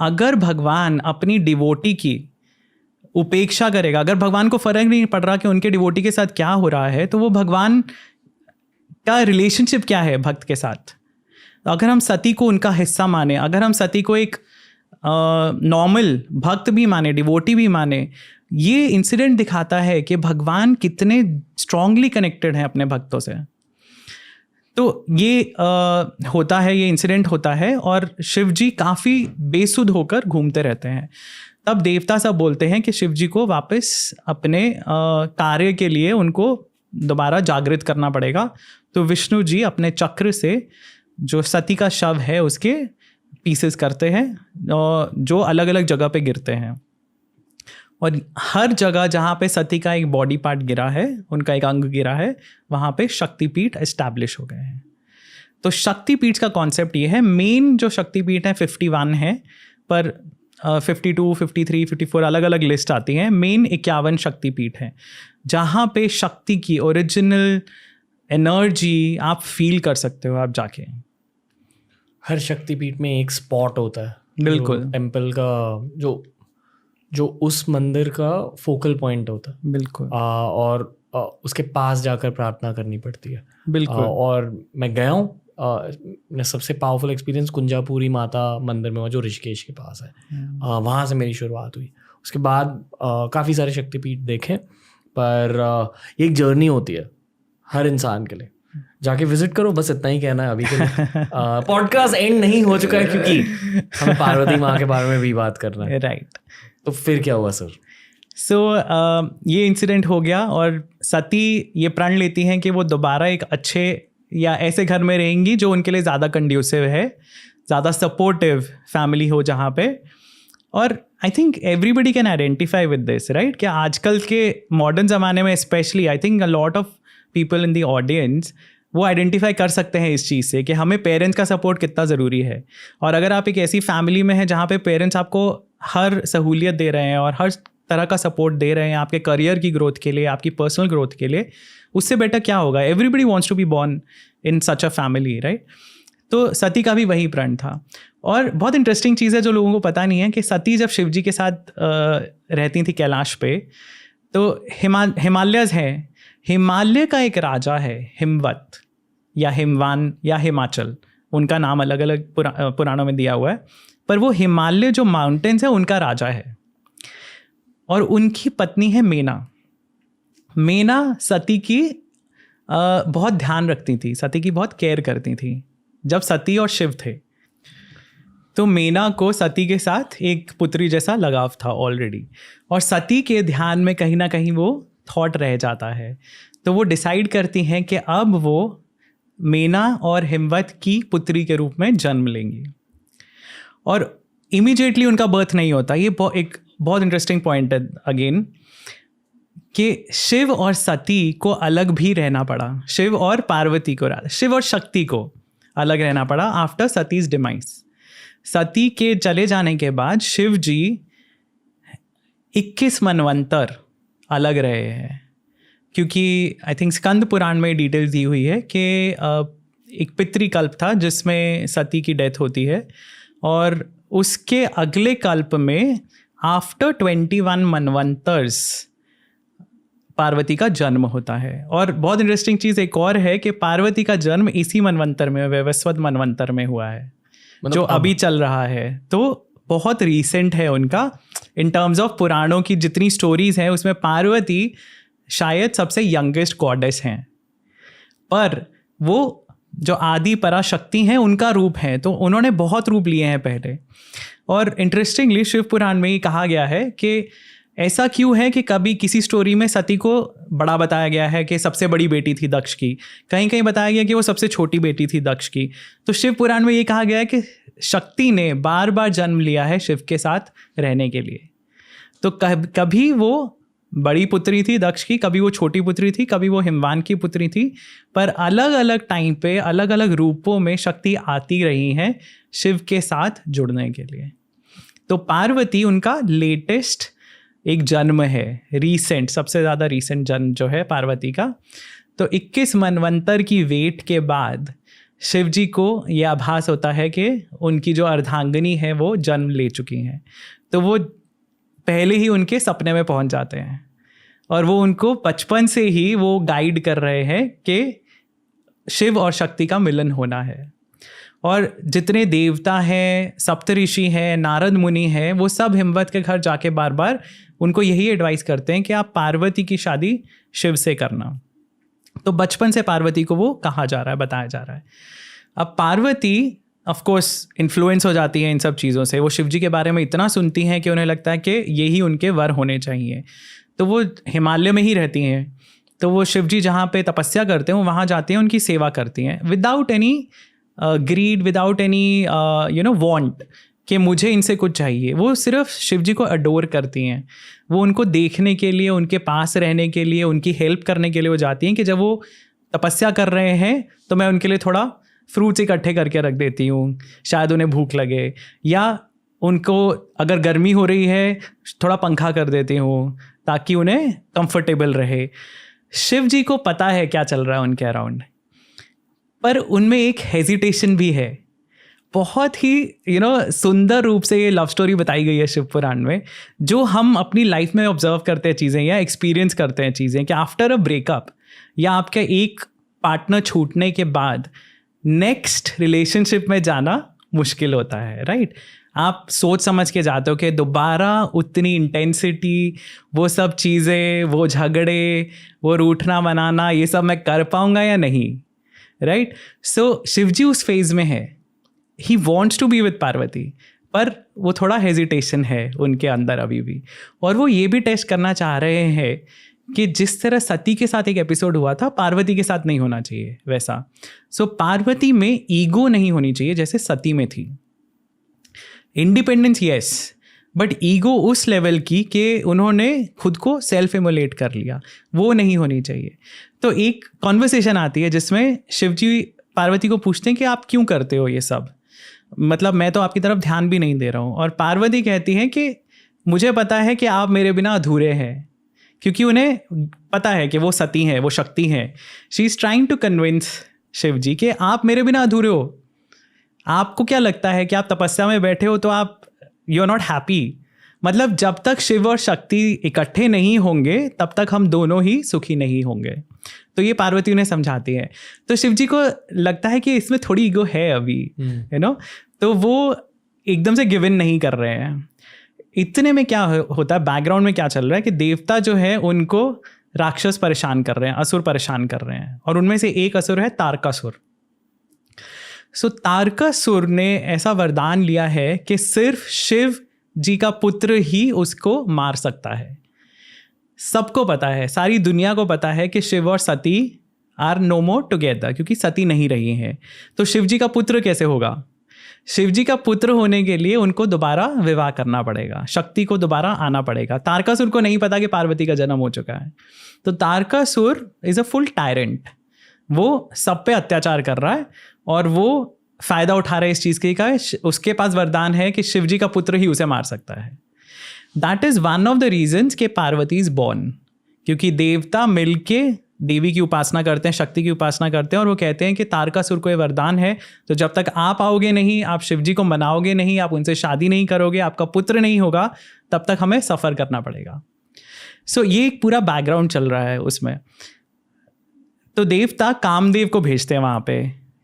अगर भगवान अपनी डिवोटी की उपेक्षा करेगा, अगर भगवान को फ़र्क नहीं पड़ रहा कि उनके डिवोटी के साथ क्या हो रहा है, तो वो भगवान का रिलेशनशिप क्या है भक्त के साथ? अगर हम सती को उनका हिस्सा माने, अगर हम सती को एक नॉर्मल भक्त भी माने, डिवोटी भी माने, ये इंसिडेंट दिखाता है कि भगवान कितने स्ट्रांगली कनेक्टेड हैं अपने भक्तों से। तो ये होता है, ये इंसिडेंट होता है, और शिव जी काफ़ी बेसुध होकर घूमते रहते हैं। तब देवता सब बोलते हैं कि शिव जी को वापस अपने कार्य के लिए उनको दोबारा जागृत करना पड़ेगा। तो विष्णु जी अपने चक्र से जो सती का शव है उसके पीसेस करते हैं, जो अलग अलग जगह पे गिरते हैं, और हर जगह जहाँ पे सती का एक बॉडी पार्ट गिरा है, उनका एक अंग गिरा है, वहाँ पे शक्तिपीठ एस्टैब्लिश हो गए हैं। तो शक्तिपीठ का कॉन्सेप्ट ये है। मेन जो शक्तिपीठ है 51 है, पर 52, 53, 54 अलग अलग लिस्ट आती हैं। मेन 51 शक्तिपीठ है जहाँ पे शक्ति की ओरिजिनल एनर्जी आप फील कर सकते हो आप जाके। हर शक्तिपीठ में एक स्पॉट होता है, बिल्कुल, टेम्पल का जो उस मंदिर का फोकल पॉइंट होता है, बिल्कुल। और उसके पास जाकर प्रार्थना करनी पड़ती है, बिल्कुल। और मैं गया हूँ, मैं सबसे पावरफुल एक्सपीरियंस कुंजापुरी माता मंदिर में हुआ, जो ऋषिकेश के पास है। वहाँ से मेरी शुरुआत हुई। उसके बाद काफ़ी सारे शक्तिपीठ देखे, पर एक जर्नी होती है हर इंसान के लिए। जाके विजिट करो, बस इतना ही कहना है अभी के लिए। पॉडकास्ट एंड नहीं हो चुका है क्योंकि हमें पार्वती माँ के बारे में भी बात करना है, राइट। तो फिर क्या हुआ सर? ये इंसिडेंट हो गया, और सती ये प्रण लेती हैं कि वो दोबारा एक अच्छे या ऐसे घर में रहेंगी जो उनके लिए ज़्यादा कंड्यूसिव है, ज़्यादा सपोर्टिव फैमिली हो जहाँ पे। और I think everybody can identify with this, right? कि आजकल के मॉडर्न ज़माने में specially I think a lot of people in the audience वो आइडेंटिफाई कर सकते हैं इस चीज़ से कि हमें पेरेंट्स का सपोर्ट कितना ज़रूरी है। और अगर आप एक ऐसी फैमिली में हैं जहाँ पे पेरेंट्स आपको हर सहूलियत दे रहे हैं और हर तरह का सपोर्ट दे रहे हैं आपके करियर की ग्रोथ के लिए, आपकी पर्सनल ग्रोथ के लिए, उससे बेटर क्या होगा? Everybody wants to be born in such a family, right? तो सती का भी वही प्रण था। और बहुत इंटरेस्टिंग चीज़ है जो लोगों को पता नहीं है कि सती जब शिव जी के साथ रहती थी कैलाश पे, तो हिमालयज हैं, हिमालय का एक राजा है हिमवत या हिमवान या हिमाचल, उनका नाम अलग अलग पुराणों में दिया हुआ है, पर वो हिमालय जो माउंटेन्स है उनका राजा है। और उनकी पत्नी है मेना। मेना सती की बहुत ध्यान रखती थी, सती की बहुत केयर करती थी जब सती और शिव थे। तो मेना को सती के साथ एक पुत्री जैसा लगाव था ऑलरेडी, और सती के ध्यान में कहीं ना कहीं वो थॉट रह जाता है। तो वो डिसाइड करती हैं कि अब वो मेना और हिमवत की पुत्री के रूप में जन्म लेंगी। और इमीडिएटली उनका बर्थ नहीं होता। ये एक बहुत इंटरेस्टिंग पॉइंट है अगेन, कि शिव और सती को अलग भी रहना पड़ा, शिव और पार्वती को, शिव और शक्ति को अलग रहना पड़ा आफ्टर सतीज डिमाइस। सती के चले जाने के बाद शिव जी 21 मनवंतर अलग रहे हैं, क्योंकि आई थिंक स्कंद पुराण में डिटेल्स दी हुई है कि एक पितृकल्प था जिसमें सती की डेथ होती है, और उसके अगले कल्प में आफ्टर 21 मनवंतर्स पार्वती का जन्म होता है। और बहुत इंटरेस्टिंग चीज़ एक और है कि पार्वती का जन्म इसी मनवंतर में, वैवस्वत मनवंतर में हुआ है, जो अभी चल रहा है। तो बहुत रीसेंट है उनका। इन टर्म्स ऑफ पुराणों की जितनी स्टोरीज हैं उसमें पार्वती शायद सबसे यंगेस्ट गॉडेस हैं, पर वो जो आदि पराशक्ति हैं उनका रूप है, तो उन्होंने बहुत रूप लिए हैं पहले। और इंटरेस्टिंगली शिव पुराण में ये कहा गया है कि ऐसा क्यों है कि कभी किसी स्टोरी में सती को बड़ा बताया गया है कि सबसे बड़ी बेटी थी दक्ष की, कहीं कहीं बताया गया कि वो सबसे छोटी बेटी थी दक्ष की। तो शिव पुराण में ये कहा गया है कि शक्ति ने बार बार जन्म लिया है शिव के साथ रहने के लिए। तो कभी वो बड़ी पुत्री थी दक्ष की, कभी वो छोटी पुत्री थी, कभी वो हिमवान की पुत्री थी, पर अलग अलग टाइम पे अलग अलग रूपों में शक्ति आती रही हैं शिव के साथ जुड़ने के लिए। तो पार्वती उनका लेटेस्ट एक जन्म है, रीसेंट, सबसे ज़्यादा रीसेंट जन्म जो है पार्वती का। तो 21 मनवंतर की वेट के बाद शिव जी को यह आभास होता है कि उनकी जो अर्धांगिनी है वो जन्म ले चुकी हैं। तो वो पहले ही उनके सपने में पहुंच जाते हैं और वो उनको बचपन से ही वो गाइड कर रहे हैं कि शिव और शक्ति का मिलन होना है। और जितने देवता हैं, सप्तऋषि हैं, नारद मुनि हैं, वो सब हिमवत के घर जाके बार बार उनको यही एडवाइस करते हैं कि आप पार्वती की शादी शिव से करना। तो बचपन से पार्वती को वो कहा जा रहा है, बताया जा रहा है। अब पार्वती ऑफ कोर्स इन्फ्लुएंस हो जाती है इन सब चीज़ों से। वो शिव जी के बारे में इतना सुनती हैं कि उन्हें लगता है कि यही उनके वर होने चाहिए। तो वो हिमालय में ही रहती हैं, तो वो शिव जी जहाँ पे तपस्या करते हैं वहाँ जाती हैं, उनकी सेवा करती हैं without any grid, without any want कि मुझे इनसे कुछ चाहिए। वो सिर्फ शिव जी को अडोर करती हैं। वो उनको देखने के लिए, उनके पास रहने के लिए, उनकी हेल्प करने के लिए वो जाती हैं कि जब वो तपस्या कर रहे हैं तो मैं उनके लिए थोड़ा फ्रूट्स इकट्ठे करके रख देती हूँ, शायद उन्हें भूख लगे, या उनको अगर गर्मी हो रही है थोड़ा पंखा कर देती हूँ ताकि उन्हें कंफर्टेबल रहे। शिव जी को पता है क्या चल रहा है उनके अराउंड, पर उनमें एक हेजिटेशन भी है। बहुत ही सुंदर रूप से ये लव स्टोरी बताई गई है शिव पुराण में, जो हम अपनी लाइफ में ऑब्जर्व करते हैं चीज़ें या एक्सपीरियंस करते हैं चीज़ें, कि आफ्टर अ ब्रेकअप या आपके एक पार्टनर छूटने के बाद नेक्स्ट रिलेशनशिप में जाना मुश्किल होता है, राइट? आप सोच समझ के जाते हो कि दोबारा उतनी इंटेंसिटी, वो सब चीज़ें, वो झगड़े, वो रूठना मनाना, ये सब मैं कर पाऊँगा या नहीं, राइट? सो शिव जी उस फेज में है, he wants to be with Parvati, पर वो थोड़ा हेजिटेशन है उनके अंदर अभी भी। और वो ये भी टेस्ट करना चाह रहे हैं कि जिस तरह सती के साथ एक एपिसोड हुआ था, पार्वती के साथ नहीं होना चाहिए वैसा। सो पार्वती में ईगो नहीं होनी चाहिए जैसे सती में थी। इंडिपेंडेंस यस, बट ईगो उस लेवल की कि उन्होंने खुद को सेल्फ इमोलेट कर लिया, वो नहीं होनी चाहिए। तो एक कॉन्वर्सेशन आती है जिसमें शिवजी पार्वती को पूछते हैं कि आप क्यों करते हो ये सब, मतलब मैं तो आपकी तरफ ध्यान भी नहीं दे रहा हूँ। और पार्वती कहती है कि मुझे पता है कि आप मेरे बिना अधूरे हैं, क्योंकि उन्हें पता है कि वो सती हैं, वो शक्ति हैं। She is trying to convince Shiv ji कि आप मेरे बिना अधूरे हो। आपको क्या लगता है कि आप तपस्या में बैठे हो तो आप यू आर नॉट हैप्पी, मतलब जब तक शिव और शक्ति इकट्ठे नहीं होंगे तब तक हम दोनों ही सुखी नहीं होंगे। तो ये पार्वती उन्हें समझाती है। तो शिव जी को लगता है कि इसमें थोड़ी ईगो है अभी, यू नो, तो वो एकदम से गिव इन नहीं कर रहे हैं। इतने में क्या होता है, बैकग्राउंड में क्या चल रहा है कि देवता जो है उनको राक्षस परेशान कर रहे हैं, असुर परेशान कर रहे हैं, और उनमें से एक असुर है तारकासुर। सो तारकासुर ने ऐसा वरदान लिया है कि सिर्फ शिव जी का पुत्र ही उसको मार सकता है। सबको पता है, सारी दुनिया को पता है कि शिव और सती आर नो मोर टुगेदर, क्योंकि सती नहीं रही हैं। तो शिव जी का पुत्र कैसे होगा? शिव जी का पुत्र होने के लिए उनको दोबारा विवाह करना पड़ेगा, शक्ति को दोबारा आना पड़ेगा। तारकासुर को नहीं पता कि पार्वती का जन्म हो चुका है। तो Tarakasur is a full tyrant, वो सब पे अत्याचार कर रहा है और वो फ़ायदा उठा रहा है इस चीज़ के का उसके पास वरदान है कि शिव जी का पुत्र ही उसे मार सकता है। That is one of the reasons कि पार्वती इज़ बॉर्न, क्योंकि देवता मिलके देवी की उपासना करते हैं, शक्ति की उपासना करते हैं, और वो कहते हैं कि तारकासुर को ये वरदान है, तो जब तक आप आओगे नहीं, आप शिव जी को मनाओगे नहीं, आप उनसे शादी नहीं करोगे, आपका पुत्र नहीं होगा, तब तक हमें सफ़र करना पड़ेगा। सो ये एक पूरा बैकग्राउंड चल रहा है उसमें। तो देवता कामदेव को भेजते हैं वहाँ पे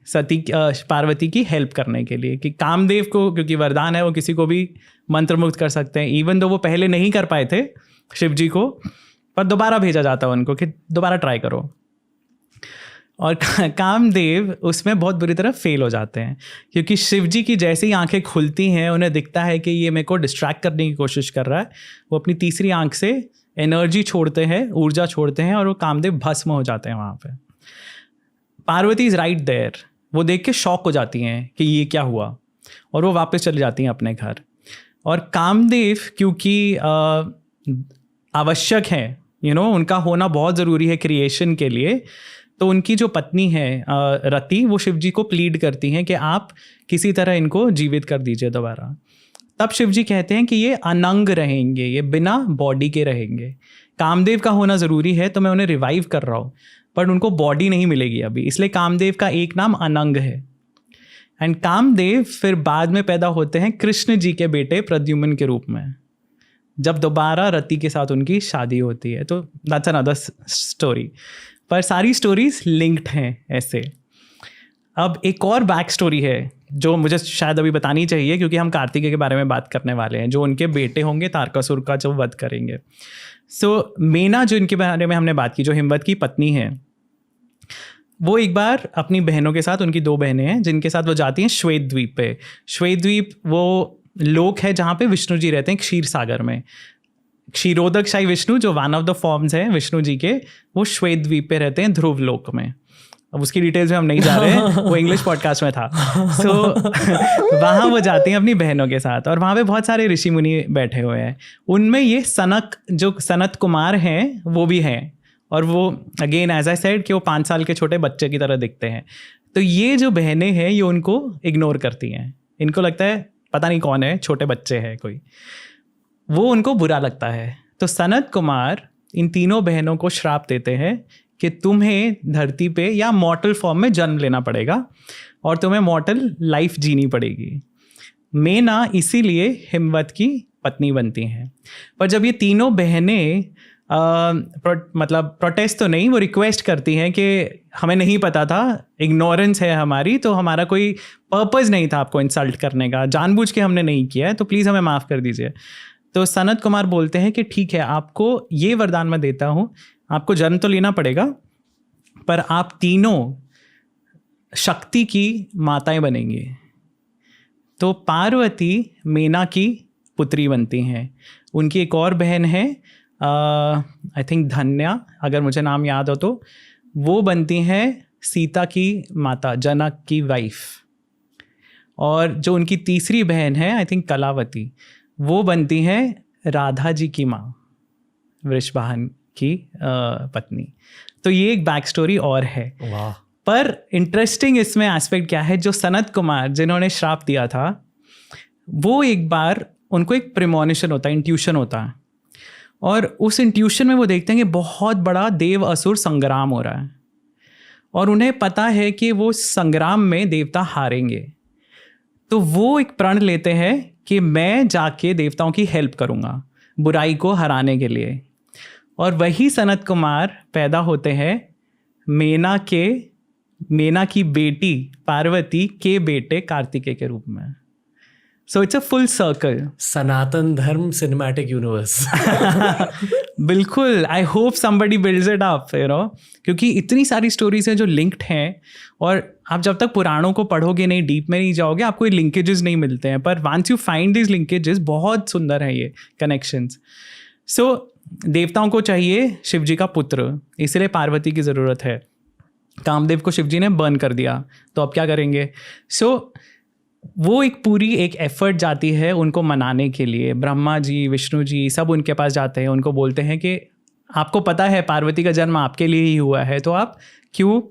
सती पार्वती की हेल्प करने के लिए, कि कामदेव को क्योंकि वरदान है वो किसी को भी मंत्रमुग्ध कर सकते हैं, इवन दो वो पहले नहीं कर पाए थे शिव जी को, पर दोबारा भेजा जाता है उनको कि दोबारा ट्राई करो। और कामदेव उसमें बहुत बुरी तरह फेल हो जाते हैं, क्योंकि शिव जी की जैसे ही आंखें खुलती हैं उन्हें दिखता है कि ये मेरे को डिस्ट्रैक्ट करने की कोशिश कर रहा है। वो अपनी तीसरी आंख से एनर्जी छोड़ते हैं, ऊर्जा छोड़ते हैं, और वो कामदेव भस्म हो जाते हैं वहाँ पे। पार्वती इज़ राइट देयर, वो देख के शॉक हो जाती हैं कि ये क्या हुआ, और वो वापस चली जाती हैं अपने घर। और कामदेव क्योंकि आवश्यक है, यू नो, उनका होना बहुत ज़रूरी है क्रिएशन के लिए, तो उनकी जो पत्नी है रति, वो शिव जी को प्लीड करती हैं कि आप किसी तरह इनको जीवित कर दीजिए दोबारा। तब शिव जी कहते हैं कि ये अनंग रहेंगे, ये बिना बॉडी के रहेंगे। कामदेव का होना ज़रूरी है तो मैं उन्हें रिवाइव कर रहा हूँ, पर उनको बॉडी नहीं मिलेगी अभी, इसलिए कामदेव का एक नाम अनंग है। एंड कामदेव फिर बाद में पैदा होते हैं कृष्ण जी के बेटे प्रद्युम्न के रूप में, जब दोबारा रति के साथ उनकी शादी होती है। तो दैट्स अनदर स्टोरी, पर सारी स्टोरीज लिंक्ड हैं ऐसे। अब एक और बैक स्टोरी है जो मुझे शायद अभी बतानी चाहिए, क्योंकि हम कार्तिकेय के बारे में बात करने वाले हैं, जो उनके बेटे होंगे तारकासुर का जो वध करेंगे। सो मेना, जो इनके बारे में हमने बात की, जो हिमवत की पत्नी है, वो एक बार अपनी बहनों के साथ, उनकी 2 बहनें हैं जिनके साथ वो जाती हैं श्वेत द्वीप पे। श्वेत द्वीप वो लोक है जहाँ पे विष्णु जी रहते हैं, क्षीर सागर में। क्षीरोदक शाही विष्णु, जो वन ऑफ द फॉर्म्स हैं विष्णु जी के, वो श्वेत द्वीप पे रहते हैं, ध्रुव लोक में। अब उसकी डिटेल्स में हम नहीं जा रहे हैं, वो इंग्लिश पॉडकास्ट में था। सो वहाँ वो जाती हैं अपनी बहनों के साथ, और वहाँ पे बहुत सारे ऋषि मुनि बैठे हुए हैं। उनमें ये सनक, जो सनत कुमार हैं, वो भी हैं, और वो अगेन एज आई सेड कि वो 5 साल के छोटे बच्चे की तरह दिखते हैं। तो ये जो बहनें हैं ये उनको इग्नोर करती हैं, इनको लगता है पता नहीं कौन है, छोटे बच्चे हैं कोई, वो उनको बुरा लगता है। तो सनत कुमार इन तीनों बहनों को श्राप देते हैं कि तुम्हें धरती पे या मॉर्टल फॉर्म में जन्म लेना पड़ेगा और तुम्हें मॉर्टल लाइफ जीनी पड़ेगी। मेना इसीलिए हिमवत की पत्नी बनती हैं। पर जब ये तीनों बहनें मतलब प्रोटेस्ट तो नहीं, वो रिक्वेस्ट करती हैं कि हमें नहीं पता था, इग्नोरेंस है हमारी, तो हमारा कोई पर्पस नहीं था आपको इंसल्ट करने का, जानबूझ के हमने नहीं किया है, तो प्लीज़ हमें माफ़ कर दीजिए। तो सनत कुमार बोलते हैं कि ठीक है, आपको ये वरदान मैं देता हूँ, आपको जन्म तो लेना पड़ेगा, पर आप तीनों शक्ति की माताएं बनेंगी। तो पार्वती मेना की पुत्री बनती हैं। उनकी एक और बहन है आई थिंक धन्या, अगर मुझे नाम याद हो तो, वो बनती हैं सीता की माता, जनक की वाइफ। और जो उनकी तीसरी बहन है आई थिंक कलावती, वो बनती हैं राधा जी की माँ, वृषभान की पत्नी। तो ये एक बैक स्टोरी और है। वाह। पर इंटरेस्टिंग इसमें एस्पेक्ट क्या है, जो सनत कुमार जिन्होंने श्राप दिया था, वो एक बार उनको एक प्रिमोनिशन होता है, इंट्यूशन होता है, और उस इंट्यूशन में वो देखते हैं कि बहुत बड़ा देव असुर संग्राम हो रहा है, और उन्हें पता है कि वो संग्राम में देवता हारेंगे। तो वो एक प्रण लेते हैं कि मैं जाके देवताओं की हेल्प करूँगा बुराई को हराने के लिए। और वही सनत कुमार पैदा होते हैं मेना की बेटी पार्वती के बेटे कार्तिकेय के रूप में। So it's a full circle. Sanatan Dharma cinematic universe. बिल्कुल, I hope somebody builds it up, you know, क्योंकि इतनी सारी स्टोरीज हैं जो लिंक्ड हैं, और आप जब तक पुराणों को पढ़ोगे नहीं, डीप में नहीं जाओगे, आपको ये लिंकेजेस नहीं मिलते हैं। पर once you find this linkages, बहुत सुंदर है ये कनेक्शंस। सो देवताओं को चाहिए शिव जी का पुत्र, इसलिए पार्वती की ज़रूरत है। कामदेव को शिव जी ने बर्न कर दिया, तो अब क्या करेंगे? सो वो एक पूरी एक एफर्ट जाती है उनको मनाने के लिए। ब्रह्मा जी, विष्णु जी सब उनके पास जाते हैं, उनको बोलते हैं कि आपको पता है पार्वती का जन्म आपके लिए ही हुआ है, तो आप क्यों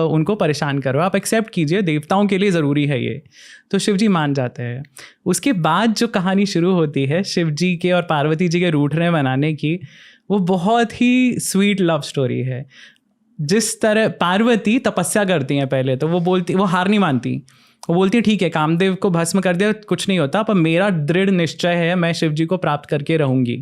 उनको परेशान करो, आप एक्सेप्ट कीजिए, देवताओं के लिए ज़रूरी है ये। तो शिव जी मान जाते हैं। उसके बाद जो कहानी शुरू होती है शिव जी के और पार्वती जी के रूठने मनाने की, वो बहुत ही स्वीट लव स्टोरी है। जिस तरह पार्वती तपस्या करती हैं पहले, तो वो हार नहीं मानती, वो बोलती है ठीक है कामदेव को भस्म कर दिया, कुछ नहीं होता, पर मेरा दृढ़ निश्चय है मैं शिव जी को प्राप्त करके रहूँगी।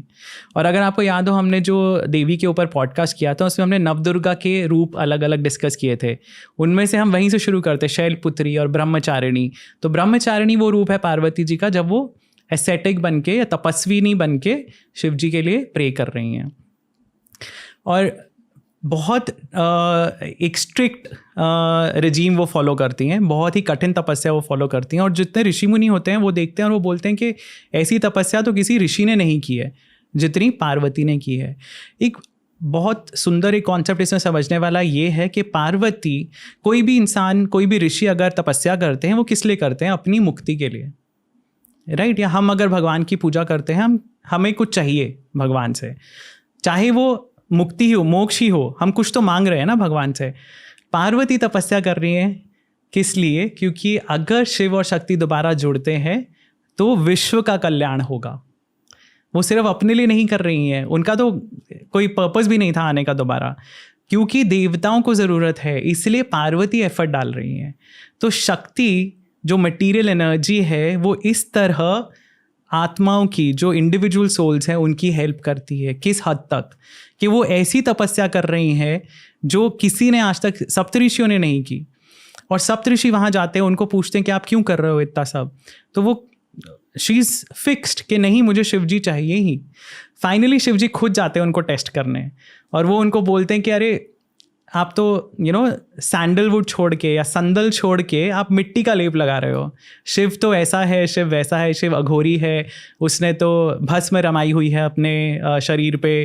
और अगर आपको याद हो, हमने जो देवी के ऊपर पॉडकास्ट किया था उसमें हमने नवदुर्गा के रूप अलग अलग डिस्कस किए थे, उनमें से हम वहीं से शुरू करते, शैलपुत्री और ब्रह्मचारिणी। तो ब्रह्मचारिणी वो रूप है पार्वती जी का जब वो एस्थेटिक बन के या तपस्विनी बन के शिव जी के लिए प्रे कर रही हैं। और बहुत एक स्ट्रिक्ट रजीम वो फॉलो करती हैं, बहुत ही कठिन तपस्या वो फॉलो करती हैं। और जितने ऋषि मुनि होते हैं वो देखते हैं और वो बोलते हैं कि ऐसी तपस्या तो किसी ऋषि ने नहीं की है जितनी पार्वती ने की है। एक बहुत सुंदर एक कॉन्सेप्ट इसमें समझने वाला ये है कि पार्वती, कोई भी इंसान, कोई भी ऋषि अगर तपस्या करते हैं वो किस लिए करते हैं? अपनी मुक्ति के लिए, राइट? या हम अगर भगवान की पूजा करते हैं, हमें कुछ चाहिए भगवान से, चाहे वो मुक्ति हो, मोक्ष ही हो, हम कुछ तो मांग रहे हैं ना भगवान से। पार्वती तपस्या कर रही हैं किस लिए? क्योंकि अगर शिव और शक्ति दोबारा जुड़ते हैं तो विश्व का कल्याण होगा। वो सिर्फ अपने लिए नहीं कर रही हैं, उनका तो कोई पर्पस भी नहीं था आने का दोबारा, क्योंकि देवताओं को ज़रूरत है, इसलिए पार्वती एफर्ट डाल रही हैं। तो शक्ति जो मटीरियल एनर्जी है वो इस तरह आत्माओं की, जो इंडिविजुअल सोल्स हैं, उनकी हेल्प करती है। किस हद तक कि वो ऐसी तपस्या कर रही हैं जो किसी ने आज तक, सप्तऋषियों ने नहीं की। और सप्तऋषि वहाँ जाते हैं, उनको पूछते हैं कि आप क्यों कर रहे हो इतना सब, तो वो शी इज़ फिक्स्ड कि नहीं, मुझे शिव जी चाहिए ही। फाइनली शिव जी खुद जाते हैं उनको टेस्ट करने, और वो उनको बोलते हैं कि अरे आप तो सैंडलवुड छोड़ के या संदल छोड़ के आप मिट्टी का लेप लगा रहे हो। शिव तो ऐसा है, शिव वैसा है, शिव अघोरी है, उसने तो भस्म रमाई हुई है अपने शरीर पे,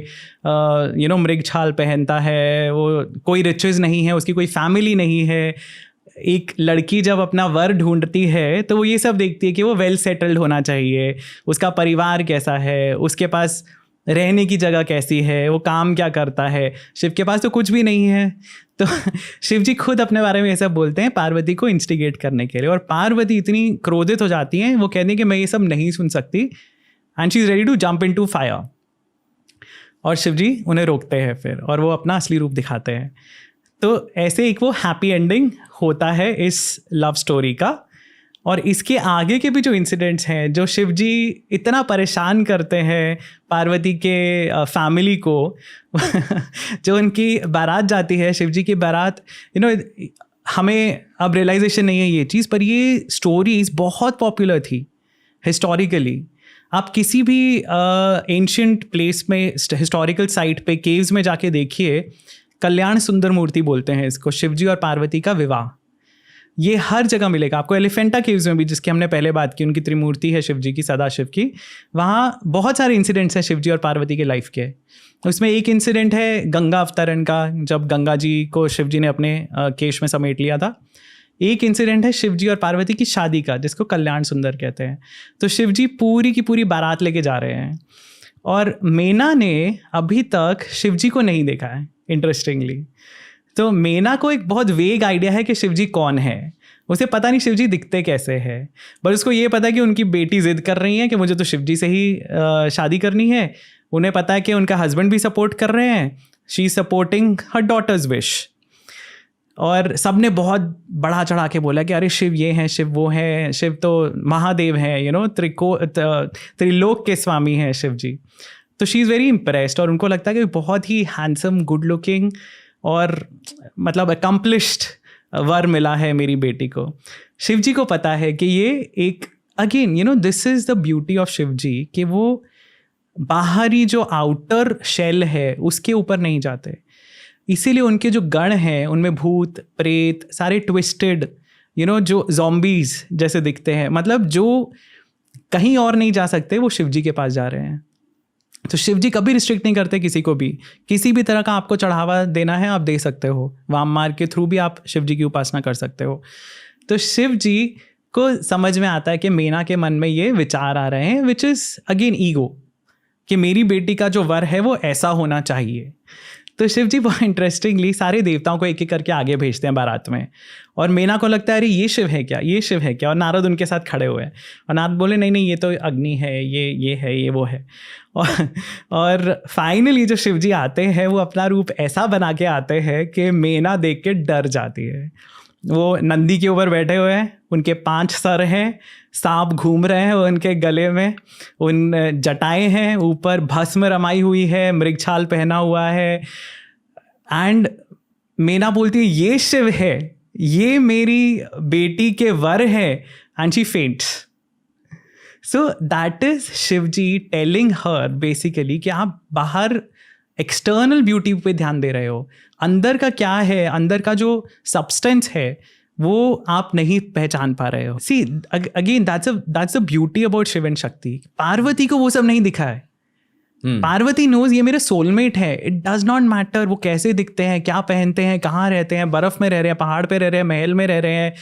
मृग छाल पहनता है, वो कोई रिचेस नहीं है, उसकी कोई फैमिली नहीं है। एक लड़की जब अपना वर ढूंढती है तो वो ये सब देखती है कि वो वेल सेटल्ड होना चाहिए, उसका परिवार कैसा है, उसके पास रहने की जगह कैसी है, वो काम क्या करता है। शिव के पास तो कुछ भी नहीं है। तो शिव जी खुद अपने बारे में ये सब बोलते हैं पार्वती को इंस्टिगेट करने के लिए, और पार्वती इतनी क्रोधित हो जाती हैं, वो कहती हैं कि मैं ये सब नहीं सुन सकती, and she is ready to jump into fire. और शिव जी उन्हें रोकते हैं फिर, और वो अपना असली रूप दिखाते हैं। तो ऐसे एक वो हैप्पी एंडिंग होता है इस लव स्टोरी का। और इसके आगे के भी जो इंसिडेंट्स हैं, जो शिव जी इतना परेशान करते हैं पार्वती के फैमिली को जो उनकी बारात जाती है, शिव जी की बारात, हमें अब रियलाइजेशन नहीं है ये चीज़, पर ये स्टोरीज बहुत पॉपुलर थी हिस्टोरिकली। आप किसी भी एंशियंट प्लेस में, हिस्टोरिकल साइट पे, केव्स में जाके देखिए, कल्याण सुंदर मूर्ति बोलते हैं इसको, शिवजी और पार्वती का विवाह। ये हर जगह मिलेगा आपको। एलिफेंटा केव्स में भी, जिसकी हमने पहले बात की, उनकी त्रिमूर्ति है शिव जी की, सदाशिव की, वहाँ बहुत सारे इंसिडेंट्स हैं शिव जी और पार्वती के लाइफ के। उसमें एक इंसिडेंट है गंगा अवतरण का, जब गंगा जी को शिव जी ने अपने केश में समेट लिया था। एक इंसिडेंट है शिव जी और पार्वती की शादी का, जिसको कल्याण सुंदर कहते हैं। तो शिव जी पूरी की पूरी बारात लेके जा रहे हैं और मेना ने अभी तक शिव जी को नहीं देखा है, इंटरेस्टिंगली। तो मेना को एक बहुत वेग आइडिया है कि शिव जी कौन है, उसे पता नहीं शिव जी दिखते कैसे हैं, बस उसको ये पता है कि उनकी बेटी जिद कर रही है कि मुझे तो शिव जी से ही शादी करनी है। उन्हें पता है कि उनका हस्बैंड भी सपोर्ट कर रहे हैं, she is supporting her daughter's wish. और सबने बहुत बढ़ा चढ़ा के बोला कि अरे शिव ये हैं, शिव वो हैं, शिव तो महादेव हैं, यू नो, त्रिलोक के स्वामी हैं शिव जी। तो शी इज़ वेरी इम्प्रेस्ड और उनको लगता है कि बहुत ही हैंडसम, गुड लुकिंग और मतलब अकम्पलिश्ड वर मिला है मेरी बेटी को। शिव जी को पता है कि ये एक, again you know, this is the beauty of Shiv ji, कि वो बाहरी जो आउटर शेल है उसके ऊपर नहीं जाते। इसीलिए उनके जो गण हैं उनमें भूत प्रेत सारे ट्विस्टेड, यू नो, जो zombies जैसे दिखते हैं, मतलब जो कहीं और नहीं जा सकते वो शिव जी के पास जा रहे हैं। तो शिव जी कभी रिस्ट्रिक्ट नहीं करते किसी को भी, किसी भी तरह का आपको चढ़ावा देना है आप दे सकते हो, वाम मार्ग के थ्रू भी आप शिव जी की उपासना कर सकते हो। तो शिव जी को समझ में आता है कि मीना के मन में ये विचार आ रहे हैं, विच इज़ अगेन ईगो, कि मेरी बेटी का जो वर है वो ऐसा होना चाहिए। तो शिव जी बहुत इंटरेस्टिंगली सारे देवताओं को एक एक करके आगे भेजते हैं बारात में, और मेना को लगता है अरे ये शिव है क्या, ये शिव है क्या, और नारद उनके साथ खड़े हुए हैं, और नारद बोले नहीं नहीं ये तो अग्नि है, ये है, ये वो है। और फाइनली जो शिव जी आते हैं वो अपना रूप ऐसा बना के आते हैं कि मेना देख के डर जाती है। वो नंदी के ऊपर बैठे हुए हैं, उनके 5 सर हैं, सांप घूम रहे हैं उनके गले में, उन जटाएं हैं, ऊपर भस्म रमाई हुई है, मृगछाल पहना हुआ है। एंड मेना बोलती है ये शिव है, ये मेरी बेटी के वर है, and she faints. So that is Shiv ji telling her basically कि आप बाहर एक्सटर्नल ब्यूटी पे ध्यान दे रहे हो, अंदर का क्या है, अंदर का जो सब्सटेंस है वो आप नहीं पहचान पा रहे हो। See again that's the beauty about Shiv and Shakti. Parvati को वो सब नहीं दिखा है। पार्वती नोज ये मेरे सोलमेट है, इट डज नॉट मैटर वो कैसे दिखते हैं, क्या पहनते हैं, कहाँ रहते हैं, बर्फ में रह रहे हैं, पहाड़ पे रह रहे हैं, महल में रह रहे हैं,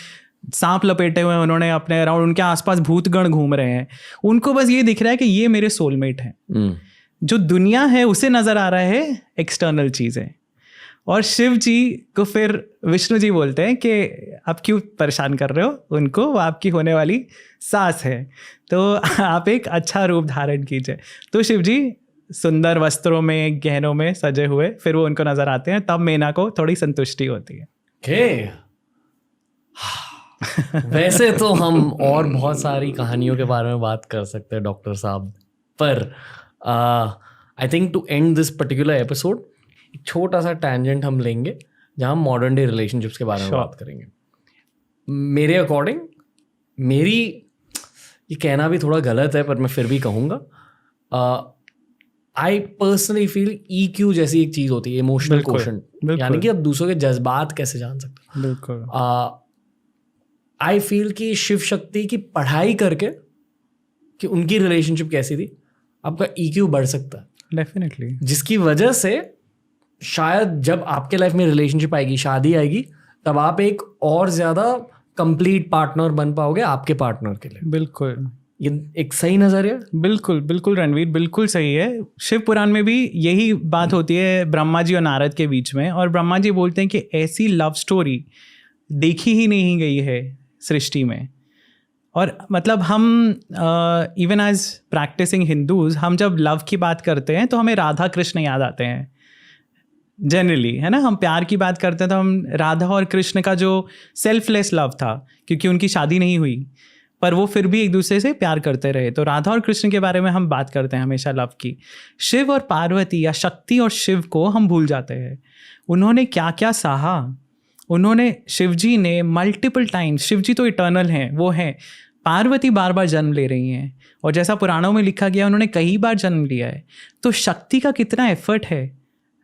सांप लपेटे हुए हैं उन्होंने अपने अराउंड, उनके आसपास भूतगण घूम रहे हैं, उनको बस ये दिख रहा है कि ये मेरे सोलमेट हैं। जो दुनिया है उसे नजर आ रहा है एक्सटर्नल चीजें। और शिव जी को फिर विष्णु जी बोलते हैं कि आप क्यों परेशान कर रहे हो उनको, वो आपकी होने वाली सास है, तो आप एक अच्छा रूप धारण कीजिए। तो शिव जी सुंदर वस्त्रों में, गहनों में सजे हुए फिर वो उनको नजर आते हैं, तब मेना को थोड़ी संतुष्टि होती है। वैसे तो हम और बहुत सारी कहानियों के बारे में बात कर सकते हैं डॉक्टर साहब, पर I think to end this particular episode एक छोटा सा टैंजेंट हम लेंगे जहाँ हम मॉडर्न डे रिलेशनशिप्स के बारे में बात करेंगे। मेरे अकॉर्डिंग, मेरी ये कहना भी थोड़ा गलत है पर मैं फिर भी कहूँगा, आई पर्सनली फील EQ जैसी एक चीज़ होती है, इमोशनल क्वोशंट, यानी कि अब दूसरों के जज्बात कैसे जान सकते। बिल्कुल। आई फील कि शिव शक्ति की पढ़ाई करके कि उनकी रिलेशनशिप कैसी थी, आपका EQ बढ़ सकता है डेफिनेटली, जिसकी वजह से शायद जब आपके लाइफ में रिलेशनशिप आएगी, शादी आएगी, तब आप एक और ज़्यादा कंप्लीट पार्टनर बन पाओगे आपके पार्टनर के लिए। बिल्कुल, ये एक सही नज़रिया। बिल्कुल बिल्कुल रणवीर, बिल्कुल सही है। शिव पुराण में भी यही बात होती है ब्रह्मा जी और नारद के बीच में, और ब्रह्मा जी बोलते हैं कि ऐसी लव स्टोरी देखी ही नहीं गई है सृष्टि में। और मतलब हम इवन एज प्रैक्टिसिंग हिंदूज, हम जब लव की बात करते हैं तो हमें राधा कृष्ण याद आते हैं जनरली, है ना। हम प्यार की बात करते हैं तो हम राधा और कृष्ण का जो सेल्फलेस लव था, क्योंकि उनकी शादी नहीं हुई पर वो फिर भी एक दूसरे से प्यार करते रहे, तो राधा और कृष्ण के बारे में हम बात करते हैं हमेशा लव की। शिव और पार्वती या शक्ति और शिव को हम भूल जाते हैं। उन्होंने क्या क्या सहा, उन्होंने, शिवजी ने मल्टीपल टाइम्स, शिवजी तो इटर्नल हैं, वो हैं, पार्वती बार बार जन्म ले रही हैं, और जैसा पुराणों में लिखा गया उन्होंने कई बार जन्म लिया है। तो शक्ति का कितना एफर्ट है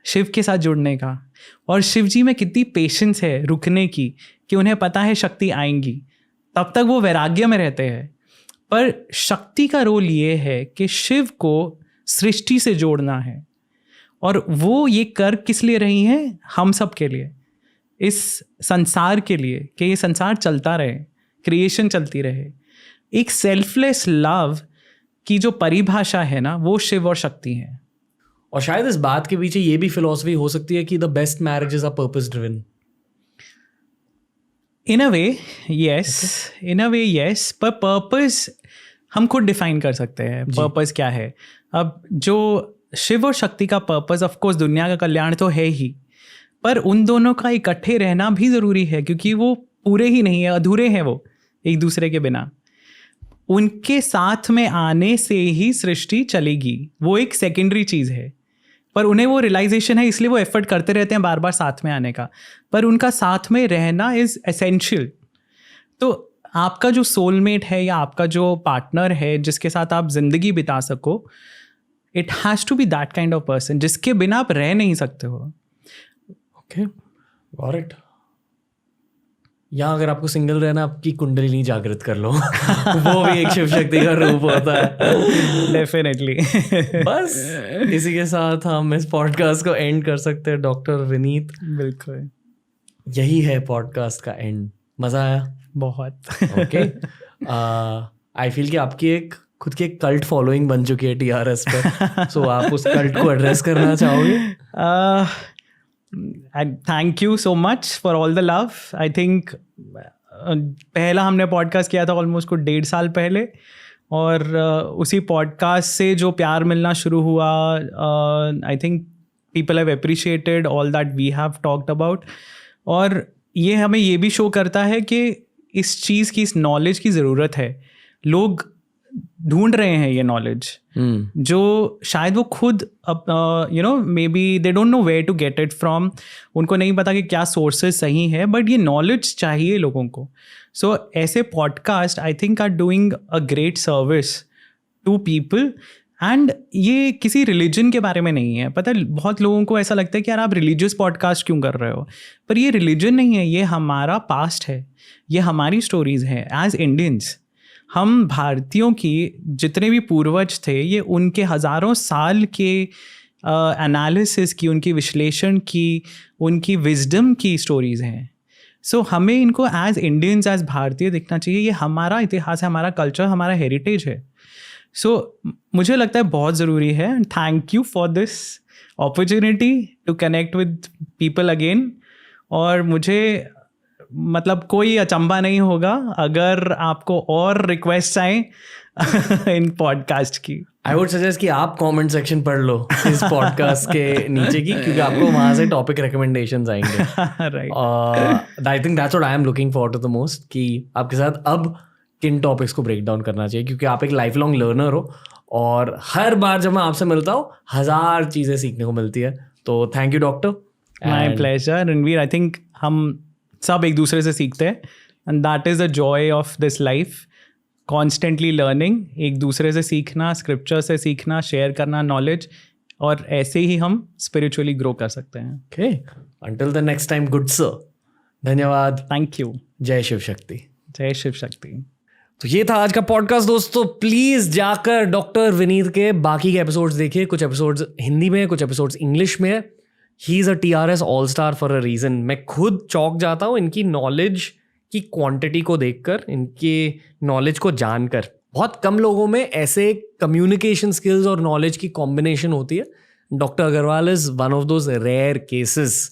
शिव के साथ जुड़ने का। और शिव जी में कितनी पेशेंस है रुकने की, कि उन्हें पता है शक्ति आएंगी, तब तक वो वैराग्य में रहते हैं। पर शक्ति का रोल ये है कि शिव को सृष्टि से जोड़ना है, और वो ये कर किस लिए रही हैं? हम सब के लिए, इस संसार के लिए, कि ये संसार चलता रहे, क्रिएशन चलती रहे। एक सेल्फलेस लव की जो परिभाषा है ना, वो शिव और शक्ति है। और शायद इस बात के पीछे ये भी फिलॉसफी हो सकती है कि the best marriages are purpose driven. In a way yes, पर पर्पस हम खुद डिफाइन कर सकते हैं पर्पस क्या है। अब जो शिव और शक्ति का पर्पस, ऑफ कोर्स दुनिया का कल्याण तो है ही, पर उन दोनों का इकट्ठे रहना भी ज़रूरी है, क्योंकि वो पूरे ही नहीं है, अधूरे हैं वो एक दूसरे के बिना। उनके साथ में आने से ही सृष्टि चलेगी, वो एक सेकेंडरी चीज़ है, पर उन्हें वो रियलाइजेशन है, इसलिए वो एफर्ट करते रहते हैं बार बार साथ में आने का। पर उनका साथ में रहना इज़ एसेंशियल। तो आपका जो सोलमेट है या आपका जो पार्टनर है जिसके साथ आप जिंदगी बिता सको, it has to be that kind of person जिसके बिना आप रह नहीं सकते हो। Okay, got it. या अगर आपको सिंगल रहना, आपकी कुंडलिनी जागृत कर लो वो भी एक शिव शक्ति का रूप होता है। डेफिनेटली। बस इसी के साथ हम इस पॉडकास्ट को एंड कर सकते हैं डॉक्टर विनीत। बिल्कुल, यही है पॉडकास्ट का एंड। मजा आया बहुत। ओके, आई फील कि आपकी एक खुद की एक कल्ट फॉलोइंग बन चुकी है TRS पे, सो आप उस कल्ट को एड्रेस करना चाहोगे? Thank you so much for all the love. I think पहला हमने पॉडकास्ट किया था ऑलमोस्ट कुछ 1.5 साल पहले, और उसी पॉडकास्ट से जो प्यार मिलना शुरू हुआ, I think people have appreciated all that we have talked about. और ये हमें ये भी शो करता है कि इस चीज़ की, इस नॉलेज की ज़रूरत है। लोग ढूंढ रहे हैं ये नॉलेज, जो शायद वो खुद maybe they don't know where to get it from. उनको नहीं पता कि क्या सोर्सेज सही है, बट ये नॉलेज चाहिए लोगों को। सो ऐसे podcast I think are doing a great service to people. And ये किसी रिलीजन के बारे में नहीं है। पता है, बहुत लोगों को ऐसा लगता है कि यार आप रिलीजियस पॉडकास्ट क्यों कर रहे हो, पर ये रिलीजन नहीं है, ये हमारा पास्ट है, ये हमारी स्टोरीज हैं। एज इंडियंस, हम भारतीयों की जितने भी पूर्वज थे, ये उनके हज़ारों साल के एनालिसिस की, उनकी विश्लेषण की, उनकी विजडम की स्टोरीज़ हैं। सो हमें इनको एज इंडियंस, एज भारतीय देखना चाहिए। ये हमारा इतिहास है, हमारा कल्चर, हमारा हेरिटेज है। सो मुझे लगता है बहुत ज़रूरी है। And thank you for this opportunity to connect with people again. और मुझे मतलब कोई अचंभा नहीं होगा अगर आपको और रिक्वेस्ट आए इन पॉडकास्ट की। आई वुड सजेस्ट कि आप कमेंट सेक्शन पढ़ लो इस पॉडकास्ट के नीचे की, क्योंकि आपको वहाँ से टॉपिक रिकमेंडेशंस आएंगे। Right, I think that's what I am looking for to the most, कि आपके साथ अब किन टॉपिक्स को ब्रेक डाउन करना चाहिए, क्योंकि आप एक लाइफ लॉन्ग लर्नर हो और हर बार जब मैं आपसे मिलता हूँ 1000 चीज़ें सीखने को मिलती है। तो thank you doctor. My pleasure Ranveer. I think हम सब एक दूसरे से सीखते हैं, and that is the Joy of this life. Constantly learning, एक दूसरे से सीखना, स्क्रिप्चर से सीखना, शेयर करना नॉलेज, और ऐसे ही हम स्पिरिचुअली ग्रो कर सकते हैं। Okay, until the next time, good sir. धन्यवाद। Thank you. जय शिव शक्ति। जय शिव शक्ति। तो ये था आज का पॉडकास्ट दोस्तों। प्लीज जाकर डॉक्टर विनीत के बाकी के एपिसोड्स देखिए। कुछ एपिसोड्स हिंदी में, कुछ एपिसोड्स इंग्लिश में है। He is a TRS all star for a reason. मैं खुद चौंक जाता हूँ इनकी नॉलेज की क्वांटिटी को देखकर, इनके नॉलेज को जानकर। बहुत कम लोगों में ऐसे कम्युनिकेशन स्किल्स और नॉलेज की कॉम्बिनेशन होती है। Doctor Agrawal is one of those rare cases.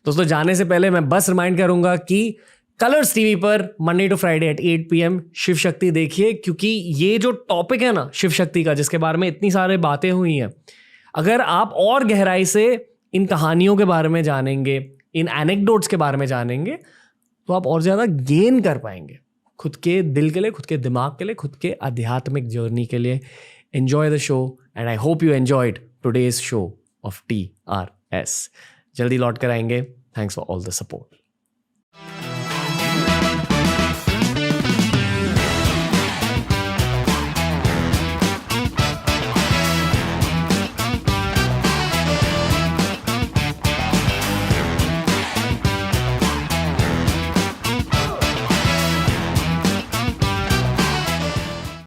दोस्तों, जाने से पहले मैं बस रिमाइंड करूँगा कि कलर्स TV पर Monday to Friday at 8 PM Shiv Shakti देखिए, क्योंकि ये जो टॉपिक है ना शिव शक्ति का, जिसके बारे में इतनी सारी बातें हुई हैं, अगर आप और गहराई से इन कहानियों के बारे में जानेंगे, इन एनेक्डोट्स के बारे में जानेंगे, तो आप और ज़्यादा गेन कर पाएंगे खुद के दिल के लिए, खुद के दिमाग के लिए, खुद के आध्यात्मिक जर्नी के लिए। Enjoy the show and I hope you enjoyed today's show off TRS। जल्दी लौट कर आएंगे। Thanks for all the support.